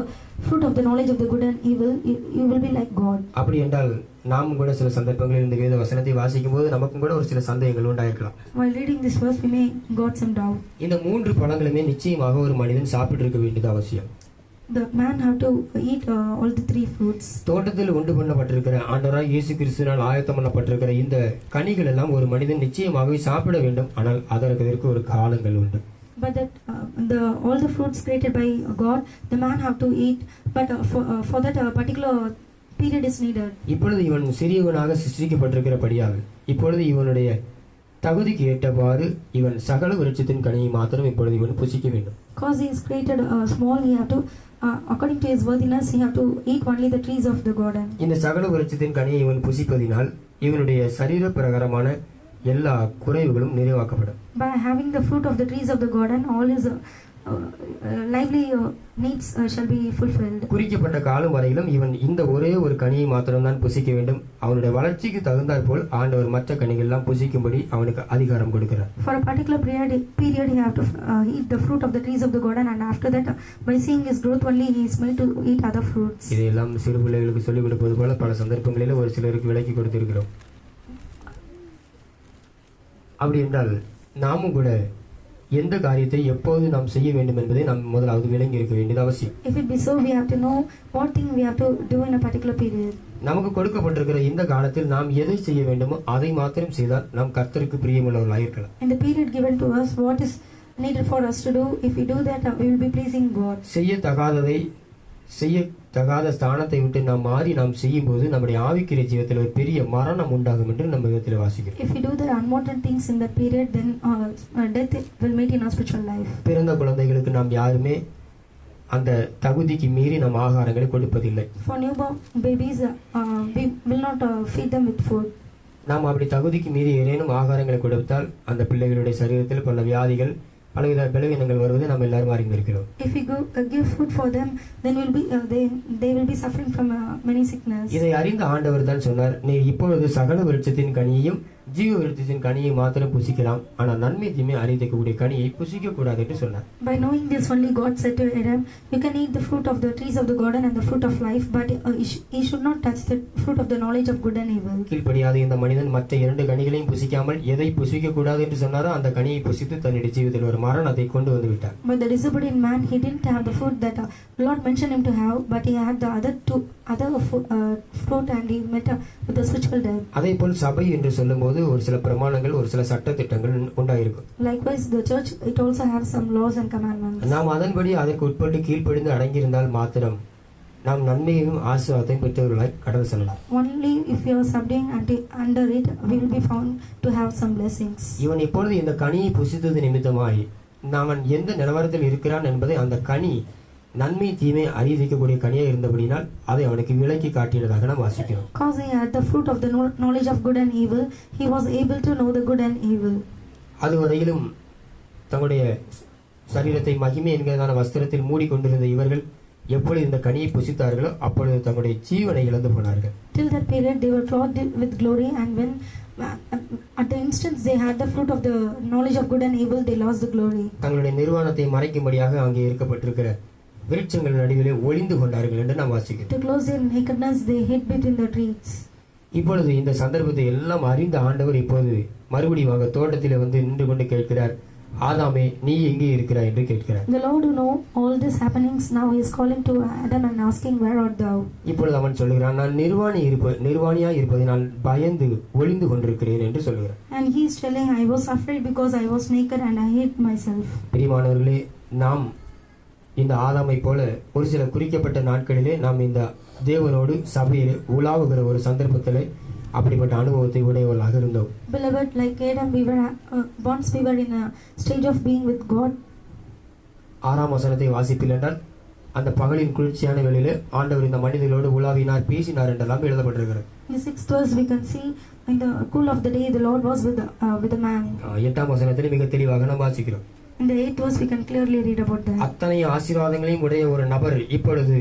fruit of the knowledge of the good and evil, you will be like God. அப்படி என்றால் நாமும் கூட சில சந்தர்ப்பங்களில் இந்த வேத வசனத்தை வாசிக்கும் போது நமக்கும் கூட ஒரு சில சந்தேகங்கள் உண்டாயிருக்கலாம். While reading this verse, we may got some doubt. இந்த 3 பழங்களுமே நிச்சயமாக ஒரு மனிதன் சாப்பிட்டு இருக்க வேண்டியது அவசியம். The man have to eat all the 3 fruits. தோட்டத்தில் உண்டு பண்ணப்பட்டிருக்கிற ஆண்டவராய் இயேசு கிறிஸ்துவினால் ஆயத்தம் பண்ணப்பட்டிருக்கிற இந்த கனிகள் எல்லாம் ஒரு மனிதன் நிச்சயமாகவே சாப்பிட வேண்டும். ஆனால் அதற்கு ஒரு காலங்கள் உண்டு. But that all the fruits created by God, the man have to eat. But for that particular period is needed. இப்பொழுது இவன் சிறியவனாக சிருஷ்டிக்கப்பட்டிருக்கிறபடியால் இப்பொழுது இவனுடைய தகுதிக்கு ஏற்றவாறு இவன் சகல விருட்சத்தின் கனியை மாத்திரம் இப்பொழுது இவன் புசிக்க வேண்டும். Because he is created small, he have to according to his worthiness, he have to eat only the trees of the garden. இந்த சகல விருட்சத்தின் கனியை இவன் புசிப்பதினால் இவனுடைய சரீர பிரகாரமான எல்லா குறைவுகளும் நிறைவாக்கப்படும். By having the fruit of the trees of the garden, all his lively needs shall be fulfilled. குறிக்கப்பட்ட காலம் வரையிலும் இவன் இந்த ஒரே ஒரு கனியை மாத்திரம் தான் புசிக்க வேண்டும். அவனுடைய வளர்ச்சிக்கு தகுந்தாற் போல் ஆண்டவர் மற்ற கனிகள் எல்லாம் புசிக்கும்படி அவனுக்கு அதிகாரம் கொடுக்கிறார். For a particular period he have to eat the fruit of the trees of the garden, and after that by seeing his growth only he is made to eat other fruits. இதையெல்லாம் சிறு பிள்ளைகளுக்கு சொல்லிக் கொடுப்பது போல பல சந்தர்ப்பங்களில் ஒரு சிலருக்கு விளக்கி கொடுத்திருக்கிறோம். அப்படி என்றால் நாமும் கூட எந்த காரியத்தை எப்போது நாம் செய்ய வேண்டும் என்பதை நாம் முதலாவது விளங்கி இருக்க வேண்டியது அவசியம். If it be so, we have to know what thing we have to do in a particular period. நமக்கு கொடுக்கப்பட்டிருக்கிற இந்த காலத்தில் நாம் எதை செய்ய வேண்டுமோ அதை மாத்திரம் செய்தால் நாம் கர்த்தருக்கு பிரியமுள்ளவர்களாக இருக்கலாம். In the period given to us, what is needed for us to do, if we do that, we will be pleasing God. செய்யத்தகாத ஸ்தானத்தை விட்டு நாம் மாறி நாம் செய்யும் போது நம்முடைய ஆவிக்குரிய ஜீவத்தில் ஒரு பெரிய மரணம் உண்டாகும் என்று நம்ம விதத்தில் வாசிக்கிறோம். If we do the unwanted things in that period, then death will meet in our spiritual life. பிறந்த குழந்தைகளுக்கு நாம் யாருமே அந்த தகுதிக்கு மீறி நம் ஆகாரங்களை கொடுப்பதில்லை. For newborn babies, we will not feed them with food. நாம் அப்படி தகுதிக்கு மீறி ஏதேனும் ஆகாரங்களை கொடுத்தால் அந்த பிள்ளைகளுடைய சரீரத்தில் பல வியாதிகள் பலவித பலவீனங்கள் வருவதை நாம் எல்லாரும் அறிந்திருக்கிறோம். If we give food for them, then they will be suffering from many sickness. இதை அறிந்த ஆண்டவர் தான் சொன்னார், நீ இப்பொழுது சகல விருட்சத்தின் கனியையும் ஜீவ விருட்சத்தின் கனியை மாத்திரம் புசிக்கலாம், ஆனால் நன்மை தீமை அறியக்கூடிய கனியை புசிக்க கூடாது என்று சொன்னார். By knowing this only, God said to Adam, you can eat the fruit of the trees of the garden and the fruit of life, but he should not touch the fruit of the knowledge of good and evil. கீழ்ப்படியாத இந்த மனிதன் மற்ற 2 கனிகளையும் புசிக்காமல் எதை புசிக்க கூடாது என்று சொன்னாரோ அந்த கனியை புசித்து தன்னுடைய ஜீவிதத்தில் ஒரு மரணத்தை கொண்டு வந்து விட்டார். But the disobedient man, he didn't have the food that Lord mentioned him to have, but he had the other fruit, and he met with the spiritual death. அதேபோல் சபை என்று சொல்லும்போது ஒரு சில பிரமாணங்கள் ஒரு சில சட்ட திட்டங்கள் உண்டாயிருக்கும். Likewise, the church, it also has some laws and commandments. நாம் அதன்படி அதற்கு உட்பட்டு கீழ்ப்படிந்து அடங்கியிருந்தால் மாத்திரம் நாம் நன்மையையும் ஆசீர்வாதத்தையும் பெற்றவர்களாய் கடந்து செல்லலாம். Only if you are subduing under it, we will be found to have some blessings. இவன் இப்பொழுது இந்த கனியை புசித்தது நிமித்தமாய் அவன் எந்த நிலவரத்தில் இருக்கிறான் என்பதை அந்த கனி நன்மை தீமை அறிவிக்கக்கூடிய கனியாக இருந்தபடினால் அதை அவனுக்கு விலக்கி காட்டியதாக நாம் வாசிக்கிறோம். Because he had the fruit of the knowledge of good and evil, he was able to know the good and evil. அதுவரையிலும் தங்களுடைய சரீரத்தை மகிமை என்கிறதான வஸ்திரத்தில் மூடிக்கொண்டிருந்த இவர்கள் எப்பொழுது இந்த கனியை புசித்தார்களோ அப்பொழுது தங்களுடைய ஜீவனை இழந்து போனார்கள். Till that period they were clothed with glory, and when at the instant they had the fruit of the knowledge of good and evil, they lost the glory. தங்களுடைய நிர்வாணத்தை மறைக்கும்படியாக அங்கே இருக்கப்பட்டிருக்கிற விருட்சங்கள் நடுவிலே ஒளிந்து கொண்டார்கள் என்று நாம் வாசிக்கிறோம். To close their nakedness, they hid between the trees. இப்பொழுது இந்த சந்தர்ப்பத்தை எல்லாம் அறிந்த ஆண்டவர் இப்போது மறுபடியும் தோட்டத்தில் வந்து நின்று கொண்டு கேட்கிறார், ஆதாமே நீ எங்கே இருக்கிறாய் என்று கேட்கிறார். The Lord who know all these happenings now he is calling to Adam and asking, where art thou? இப்பொழுது அவன் சொல்கிறான், நான் நிர்வாணியா இருப்பதினால் பயந்து ஒளிந்து கொண்டிருக்கிறேன் என்று சொல்கிறான். And he is telling, I was afraid because I was naked and I hid myself. பிரியமானவர்களே, நாம் இந்த ஆதாமை போல ஒரு சில குறிக்கப்பட்ட நாட்களிலே நாம் இந்த தேவனோடு சபையில் உலாவுகிற ஒரு சந்தர்ப்பத்திலே அப்படிப்பட்ட அனுபவத்தை உடையவர்களாக இருந்தோம். Beloved, like Adam, once we were in a stage of being with God. 6ஆம் வசனத்தை வாசிப்பில் என்றால், அந்த பகலின் குளிர்ச்சியான வேளையிலே ஆண்டவர் இந்த மனிதர்களோடு உலாவினார், பேசினார் என்றெல்லாம் எழுதப்பட்டிருக்கிறது. In the 6th verse we can see, in the cool of the day the Lord was with the man. 8ஆம் வசனத்தில் மிக தெளிவாக நாம் வாசிக்கிறோம். In the 8th verse we can clearly read about that. அத்தனை ஆசீர்வாதங்களையும் உடைய ஒரு நபர் இப்பொழுது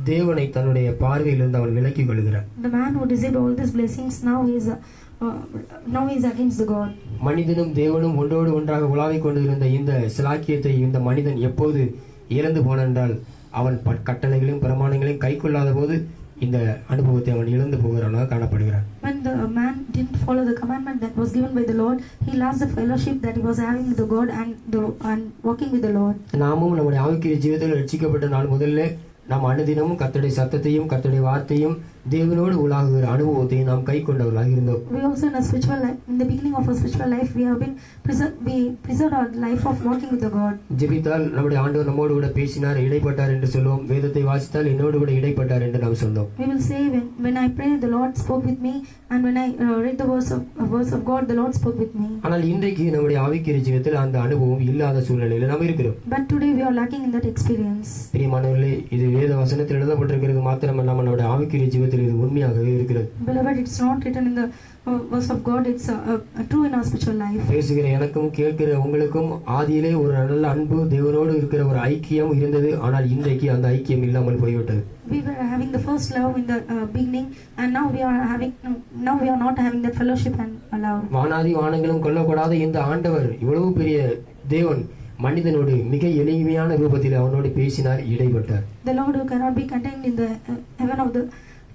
தேவனை தன்னுடைய பார்வையிலிருந்து அவன் விலக்கிக் கொள்கிறார். The man who desired all these blessings now is against the God. மனிதனும் தேவனும் ஒன்றோடு ஒன்றாக உலாவிக் கொண்டிருந்த இந்த சிலாக்கியத்தை இந்த மனிதன் எப்போது இழந்து போனென்றால், அவன் கட்டளைகளையும் பிரமாணங்களையும் கைக்கொள்ளாத போது இந்த அனுபவத்தை அவன் இழந்து போகிறவனாக காணப்படுகிறான். When the man didn't follow the commandment that was given by the Lord, he lost the fellowship that he was having with the God and walking with the Lord. நாமும் நம்முடைய ஆவிக்குரிய ஜீவிதத்தில் ரட்சிக்கப்பட்ட நாள் முதல்ல நாம் அனுதினமும் கர்த்தருடைய சத்தத்தையும் கர்த்தருடைய வார்த்தையும் தேவனோடு உலாகுகிற அனுபவத்தையும் நாம் கை கொண்டவர்களாக இருந்தோம். We also in the beginning of our spiritual life we have been preserved our life of walking with the God. ஜெபித்தால் நம்முடைய ஆண்டவர் நம்மோடு கூட பேசினார், இடைப்பட்டார் என்று சொல்லுவோம். வேதத்தை வாசித்தால் என்னோடு கூட இடைப்பட்டார் என்று நாம் சொன்னோம். We will say, when I pray the Lord spoke with me, and when I read the words of God the Lord spoke with me. ஆனால் இன்றைக்கு நம்முடைய ஆவிக்குரிய ஜீவிதத்தில் அந்த அனுபவம் இல்லாத சூழ்நிலையில் நாம் இருக்கிறோம். But today we are lacking in that experience. பிரியமானவர்களே, இது வேத வசனத்தில் எழுதப்பட்டிருக்கிறது மாத்திரமல்லாமல் நம்முடைய ஆவிக்குரிய ஜீவிதத்தில் இது உண்மையாகவே இருக்கிறது. Beloved, it's not written in the verse of God, it's true in our spiritual life. பேசுகிற எனக்கும் கேட்கிற உங்களுக்கும் ஆதியிலே ஒரு நல்ல அன்பு தேவனோடு இருக்கிற ஒரு ஐக்கியம் இருந்தது. ஆனால் இன்றைக்கு அந்த ஐக்கியம் இல்லாமல் போய்விட்டது. We were having the first love in the beginning, and now we are not having that fellowship and love. வானாதி வானங்களும் கொல்லக்கூடாத இந்த ஆண்டவர், இவ்வளவு பெரிய தேவன், மனிதனோடு மிக எளிமையான ரூபத்தில் அவனோடு பேசினார், இடைப்பட்டார். The Lord who cannot be contained in the heaven of the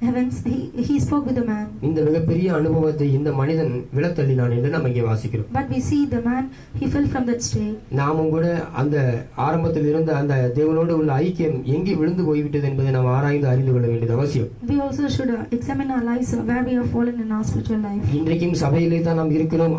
heavens, he spoke with the man. இந்த மிகப்பெரிய அனுபவத்தை இந்த மனிதன் விலத்தள்ளினான் என்று நாம் இங்கே வாசிக்கிறோம். But we see the man, he fell from that state. நாமும் கூட அந்த ஆரம்பத்தில் இருந்த அந்த தேவனோடு உள்ள ஐக்கியம் எங்கே விழுந்து போய்விட்டது என்பதை நாம் ஆராய்ந்து அறிந்து கொள்ள வேண்டியது அவசியம். We also should examine our lives, where we have fallen in our spiritual life. இன்றைக்கும் சபையிலே தான் நாம் இருக்கிறோம்.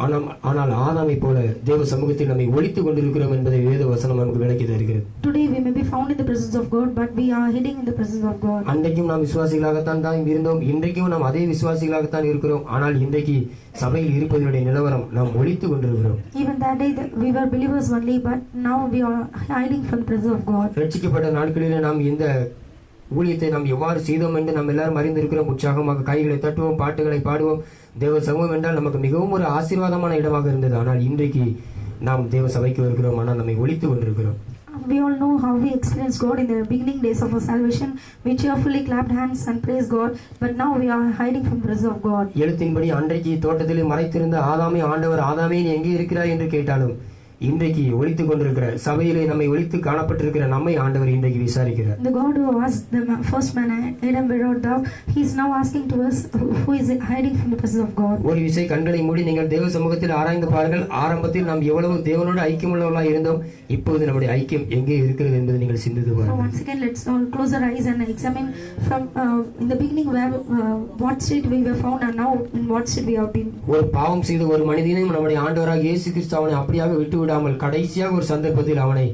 ஆனால் ஆதாமை போல தேவ சமூகத்தில் நம்மை ஒளித்துக் கொண்டிருக்கிறோம் என்பதை வேத வசனம் நமக்கு விளக்கி தருகிறது. Today we may be found in the presence of God, but we are hiding in the presence of God. அன்றைக்கும் நாம் விசுவாசிகளாகத்தான் இருந்தோம், இன்றைக்கும் நாம் அதே விசுவாசிகளாகத்தான் இருக்கிறோம். ஆனால் இன்றைக்கு சபையில் இருப்பதனுடைய நிலவரம் நாம் ஒளித்துக் கொண்டிருக்கிறோம். Even that day we were believers only, but now we are hiding from the presence of God. ரட்சிக்கப்பட்ட நாட்களிலே நாம் இந்த ஊழியத்தை நாம் எவ்வாறு செய்தோம் என்று நாம் எல்லாரும் அறிந்திருக்கிறோம். உற்சாகமாக கைகளை தட்டுவோம், பாட்டுகளை பாடுவோம். தேவ சமூகம் என்றால் நமக்கு மிகவும் ஒரு ஆசீர்வாதமான இடமாக இருந்தது. ஆனால் இன்றைக்கு நாம் தேவ சபைக்கு வருகிறோம், ஆனால் நம்மை ஒளித்துக் கொண்டிருக்கிறோம். We all know how we experienced God in the beginning days of our salvation. We cheerfully clapped hands and praised God, but now we are hiding from the presence of God. எழுத்தின்படி அன்றைக்கு தோட்டத்திலே மறைத்திருந்த ஆதாமே ஆண்டவர், ஆதாமே நீ எங்கே இருக்கிறாய் என்று கேட்டாலும், இன்றைக்கு ஒளித்துக் கொண்டிருக்கிற சபையிலே நம்மை ஒளித்து காணப்பட்டிருக்கிற நம்மை ஆண்டவர் இன்றைக்கு விசாரிக்கிறார். The God who asked the first man, Adam, where art thou? He is now asking to us, who is hiding from the presence of God. ஒரு விசை கண்களை மூடி நீங்கள் தேவ சமூகத்தில் ஆராய்ந்து பாருங்கள். ஆரம்பத்தில் நாம் எவ்வளவு தேவனோடு ஐக்கியமுள்ளவர்களாக இருந்தோம், இப்போது நம்முடைய ஐக்கியம் எங்கே இருக்கிறது என்பதை நீங்கள் சிந்தித்து பாருங்கள். Once again, let's all close our eyes and examine from in the beginning where what state we were found, and now in what state we have been. ஒரு பாவம் செய்த ஒரு மனிதனையும் நம்முடைய ஆண்டவராக இயேசு கிறிஸ்து அவனை அப்படியாக விட்டு விடாமல் கடைசியாக ஒரு சந்தர்ப்பத்தில் அவனை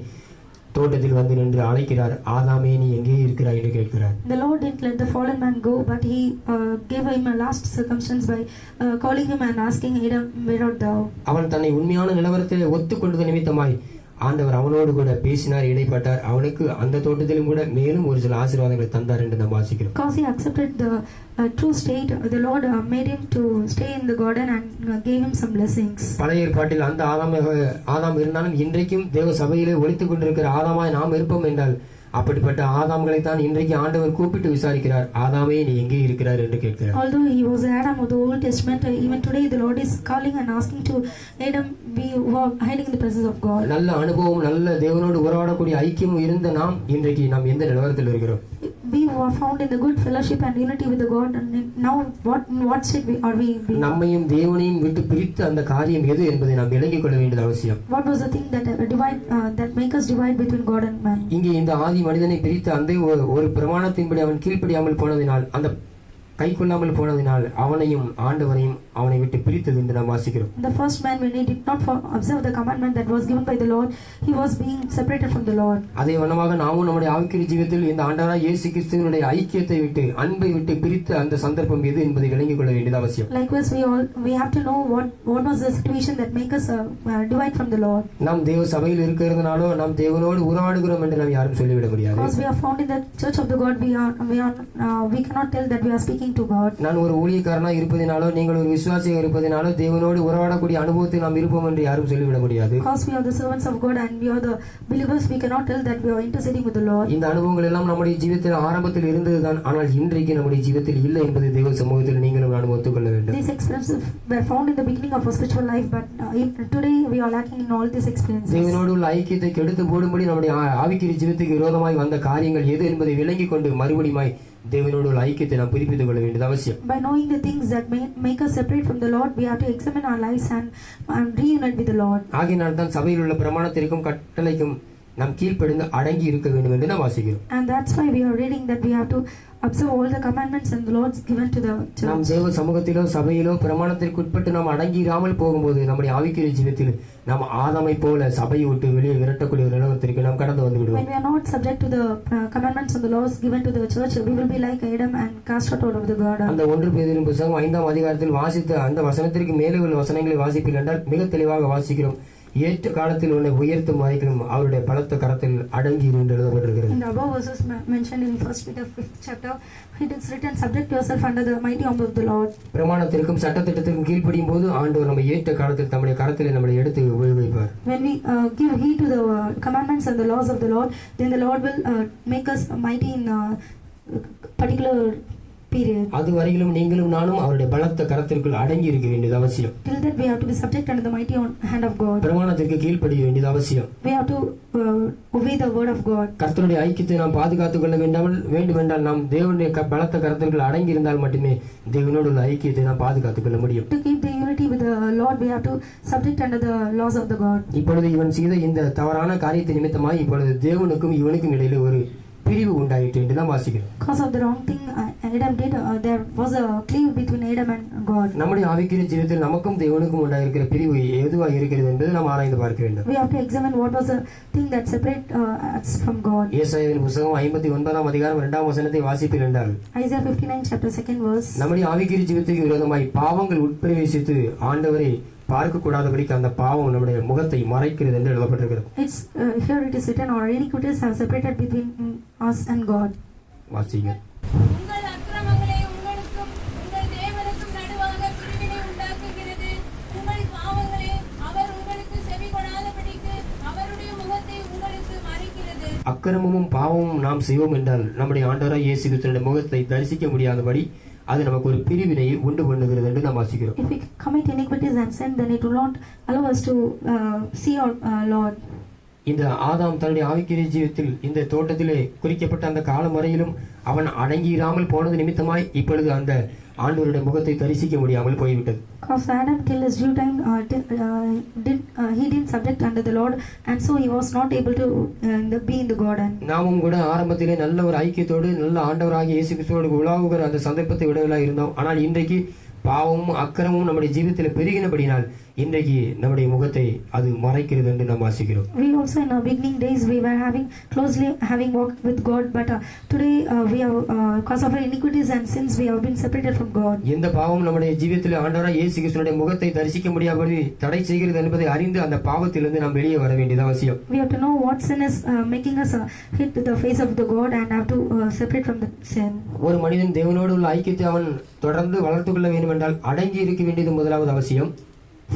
தோட்டத்தில் வந்து நின்று அழைக்கிறார். ஆதாமே நீ எங்கே இருக்கிறாய் என்று கேட்கிறார். The Lord didn't let the fallen man go, but he gave him a last circumstance by calling him and asking, Adam, where art thou? அவன் தன்னை உண்மையான நிலவரத்தில் ஒத்துக்கொண்டது நிமித்தமாய் ஆண்டவர் அவனோடு கூட பேசினார், இடைப்பட்டார். அவனுக்கு அந்த தோட்டத்திலும் கூட மேலும் ஒரு சில ஆசீர்வாதங்களை தந்தார் என்று நாம் வாசிக்கிறோம். Because he accepted the true state, the Lord made him to stay in the garden and gave him some blessings. பழைய ஏற்பாட்டில் அந்த ஆதாம் இருந்தாலும் இன்றைக்கும் தேவ சபையிலே ஒளித்துக் கொண்டிருக்கிற ஆதாமாய் நாம் இருப்போம் என்றால், அப்படிப்பட்ட ஆதாம்களை தான் இன்றைக்கு ஆண்டவர் கூப்பிட்டு விசாரிக்கிறார். ஆதாமே நீ எங்கே இருக்கிறார் என்று கேட்கிறார். Although he was Adam of the Old Testament, even today the Lord is calling and asking to Adam, we who are hiding in the presence of God. நல்ல அனுபவம், நல்ல தேவனோடு உறவாடக்கூடிய ஐக்கியம் இருந்த நாம் இன்றைக்கு நாம் எந்த நிலவரத்தில் இருக்கிறோம்? we were found in the good fellowship and unity with the God, and now what state are we be? நம்மையும் தேவனையும் விட்டு பிரித்த அந்த காரியம் எது என்பதை நாம் விளங்கிக் கொள்ள வேண்டியது அவசியம். What was the thing that that make us divide between God and man? இங்கே இந்த ஆதி மனிதனை பிரித்த அந்த ஒரு பிரமாணத்தின்படி அவன் கீழ்ப்படியாமல் போனதினால், அந்த கை கொள்ளாமல் போனதினால் அவனையும் ஆண்டவரையும் அவனை விட்டு பிரித்தது என்று நாம் வாசிக்கிறோம். The first man, when he did not observe the commandment that was given by the Lord, he was being separated from the Lord. அதே வண்ணமாக நாமும் நம்முடைய ஆவிக்குரிய ஜீவிதத்தில் இந்த ஆண்டவராகிய இயேசு கிறிஸ்துவினுடைய ஐக்கியத்தை விட்டு, அன்பை விட்டு பிரித்த அந்த சந்தர்ப்பம் எது என்பதை விளங்கிக் கொள்ள வேண்டியது அவசியம். Likewise, we have to know what was the situation that make us divide from the Lord. நாம் தேவ சபையில் இருக்கிறதுனாலோ நாம் தேவனோடு உறவாடுகிறோம் என்று நாம் யாரும் சொல்லிவிட முடியாது. Because we are found in the church of the God, we cannot tell that we are speaking to God. நான் ஒரு ஊழியக்காரனா இருப்பதினாலோ நீங்கள் ஒரு விசுவாசியாக இருப்பதினாலோ தேவனோடு உறவாடக்கூடிய அனுபவத்தை நாம் இருப்போம் என்று யாரும் சொல்லிவிட முடியாது. Because we are the servants of God and we are the believers, we cannot tell that we are interceding with the Lord. இந்த அனுபவங்கள் எல்லாம் நம்முடைய ஜீவிதத்தில் ஆரம்பத்தில் இருந்ததுதான், ஆனால் இன்றைக்கு நம்முடைய ஜீவிதத்தில் இல்லை என்பதை தேவ சமூகத்தில் நீங்களும் நானும் ஒத்துக்கொள்ள வேண்டும். These experiences were found in the beginning of our spiritual life, but today we are lacking in all these experiences. தேவனோடு உள்ள ஐக்கியத்தை கெடுத்து போடும்படி நம்முடைய ஆவிக்குரிய ஜீவிதத்துக்கு விரோதமாய் வந்த காரியங்கள் எது என்பதை விளங்கிக் கொண்டு மறுபடியும் தேவனோடு உள்ள ஐக்கியத்தை நாம் புதுப்பித்துக் கொள்ள வேண்டியது அவசியம். By knowing the things that make us separate from the Lord, we have to examine our lives and reunite with the Lord. ஆகையினால் தான் சபையில் உள்ள பிரமாணத்திற்கும் கட்டளைக்கும் நாம் கீழ்ப்படிந்து அடங்கி இருக்க வேண்டும் என்று நாம் வாசிக்கிறோம். And that's why we are reading that we have to observe all the commandments and the Lord's given to the church. நாம் தேவ சமூகத்திலோ சபையிலோ பிரமாணத்திற்கு உட்பட்டு நாம் அடங்கி இராமல் போகும்போது நம்முடைய ஆவிக்குரிய ஜீவிதத்தில் நாம் ஆதாமை போல சபையை விட்டு வெளியே விரட்டக்கூடிய ஒரு நிலவரத்திற்கு நாம் கடந்து வந்து விடுவோம். When we are not subject to the commandments and the laws given to the church, we will be like Adam and cast out of the garden. அந்த 1 பேதுரு புத்தகம் 5ஆம் அதிகாரத்தில் வாசித்த அந்த வசனத்திற்கு மேலே உள்ள வசனங்களை வாசிப்பீர்கள் என்றால் மிக தெளிவாக வாசிக்கிறோம். ஏற்ற காலத்தில் உன்னை உயர்த்தும் வரைக்கும் அவருடைய பலத்த கரத்தில் அடங்கி என்று எழுதப்பட்டிருக்கிறது. In the above verses mentioned in 1 Peter 5th chapter, it is written, subject yourself under the mighty arm of the Lord. பிரமாணத்திற்கும் சட்டத்திட்டத்திற்கும் கீழ்ப்படியும் போது ஆண்டவர் நம்ம ஏற்ற காலத்தில் தம்முடைய கரத்தில் நம்மை எடுத்து உபயோகிப்பார். When we give heed to the commandments and the laws of the Lord, then the Lord will make us mighty in particular period. அது வரையிலும் நீங்களும் நானும் அவருடைய பலத்த கரத்திற்குள் அடங்கி இருக்க வேண்டியது அவசியம். Till that we have to be subject under the mighty hand of God. பிரமாணத்திற்கு கீழ்ப்படிய வேண்டியது அவசியம். We have to obey the word of God. கர்த்தருடைய ஐக்கியத்தை நாம் பாதுகாத்துக் கொள்ள வேண்டுமென்றால் நாம் தேவனுடைய பலத்த கரத்திற்குள் அடங்கி இருந்தால் மட்டுமே தேவனோடு உள்ள ஐக்கியத்தை நாம் பாதுகாத்துக் கொள்ள முடியும். To keep the unity with the Lord, we have to subject under the laws of the God. இப்பொழுது இவன் செய்த இந்த தவறான காரியத்தை நிமித்தமாய் இப்பொழுது தேவனுக்கும் இவனுக்கும் இடையில ஒரு பிரிவு உண்டாயிற்று என்று நாம் வாசிக்கிறோம். Because of the wrong thing Adam did, there was a cleave between Adam and God. நம்முடைய ஆவிக்குரிய ஜீவிதத்தில் நமக்கும் தேவனுக்கும் உண்டாயிருக்கிற பிரிவு எதுவாக இருக்கிறது என்பதை நாம் ஆராய்ந்து பார்க்க வேண்டும். We have to examine what was the thing that separate us from God. ஏசாயாவின் புத்தகம் 59ஆம் அதிகாரம் 2ஆம் வசனத்தை வாசிப்பீர்கள் என்றால், Isaiah 59 chapter 2nd verse, நம்முடைய ஆவிக்குரிய ஜீவிதத்துக்கு விரோதமாய் பாவங்கள் உட்பிரவேசித்து ஆண்டவரை பார்க்க கூடாதபடிக்கு அந்த பாவம் நம்முடைய முகத்தை மறைக்கிறது என்று எழுதப்பட்டிருக்கிறது. It's here it is written, our iniquities have separated between us and God. வாசிங்க. உங்கள் அக்கிரமங்களே உங்களுக்கும் உங்கள் தேவனுக்கும் நடுவாக பிரிவினை உண்டாக்குகிறது. உங்கள் பாவங்களே அவர் உங்களுக்கு செவி கொடாதபடிக்கு அவருடைய முகத்தை உங்களுக்கு மறைக்கிறது. அக்கிரமமும் பாவமும் நாம் செய்வோம் என்றால் நம்முடைய ஆண்டவராகிய இயேசு கிறிஸ்துவின் முகத்தை தரிசிக்க முடியாதபடி அது நமக்கு ஒரு பிரிவினையை உண்டு பண்ணுகிறது என்று நாம் வாசிக்கிறோம். If we commit iniquities and sin, then it will not allow us to see our Lord. இந்த ஆதாம் தன்னுடைய ஆவிக்குரிய ஜீவிதத்தில் இந்த தோட்டத்திலே குறிக்கப்பட்ட அந்த காலம் வரையிலும் அவன் அடங்கியிராமல் போனது நிமித்தமாய் இப்பொழுது அந்த ஆண்டவருடைய முகத்தை தரிசிக்க முடியாமல் போய்விட்டது. Because Adam till his due time he didn't subject under the Lord, and so he was not able to be in the garden. நாமும் கூட ஆரம்பத்திலே நல்ல ஒரு ஐக்கியத்தோடு நல்ல ஆண்டவராகிய இயேசு கிறிஸ்துவோடு உலாவுகிற அந்த சந்தர்ப்பத்தை விடவில்லை இருந்தோம். ஆனால் இன்றைக்கு பாவமும் அக்கிரமும் நம்முடைய ஜீவிதத்தில் பெருகினபடினால் இன்றைக்கு நம்முடைய முகத்தை அது மறைக்கிறது என்று நாம் வாசிக்கிறோம். We also in our beginning days we were closely walked with God, but today we have because of our iniquities and sins we have been separated from God. இந்த பாவம் நம்முடைய ஜீவிதத்தில் ஆண்டவராகிய இயேசு கிறிஸ்துவினுடைய முகத்தை தரிசிக்க முடியாதபடி தடை செய்கிறது என்பதை அறிந்து அந்த பாவத்திலிருந்து நாம் வெளியே வர வேண்டியது அவசியம். We have to know what sin is making us hit the face of the God and have to separate from the sin. ஒரு மனிதன் தேவனோடு உள்ள ஐக்கியத்தை அவன் தொடர்ந்து வளர்த்துக் கொள்ள வேண்டும் என்றால் அடங்கி இருக்க வேண்டியது முதலாவது அவசியம்.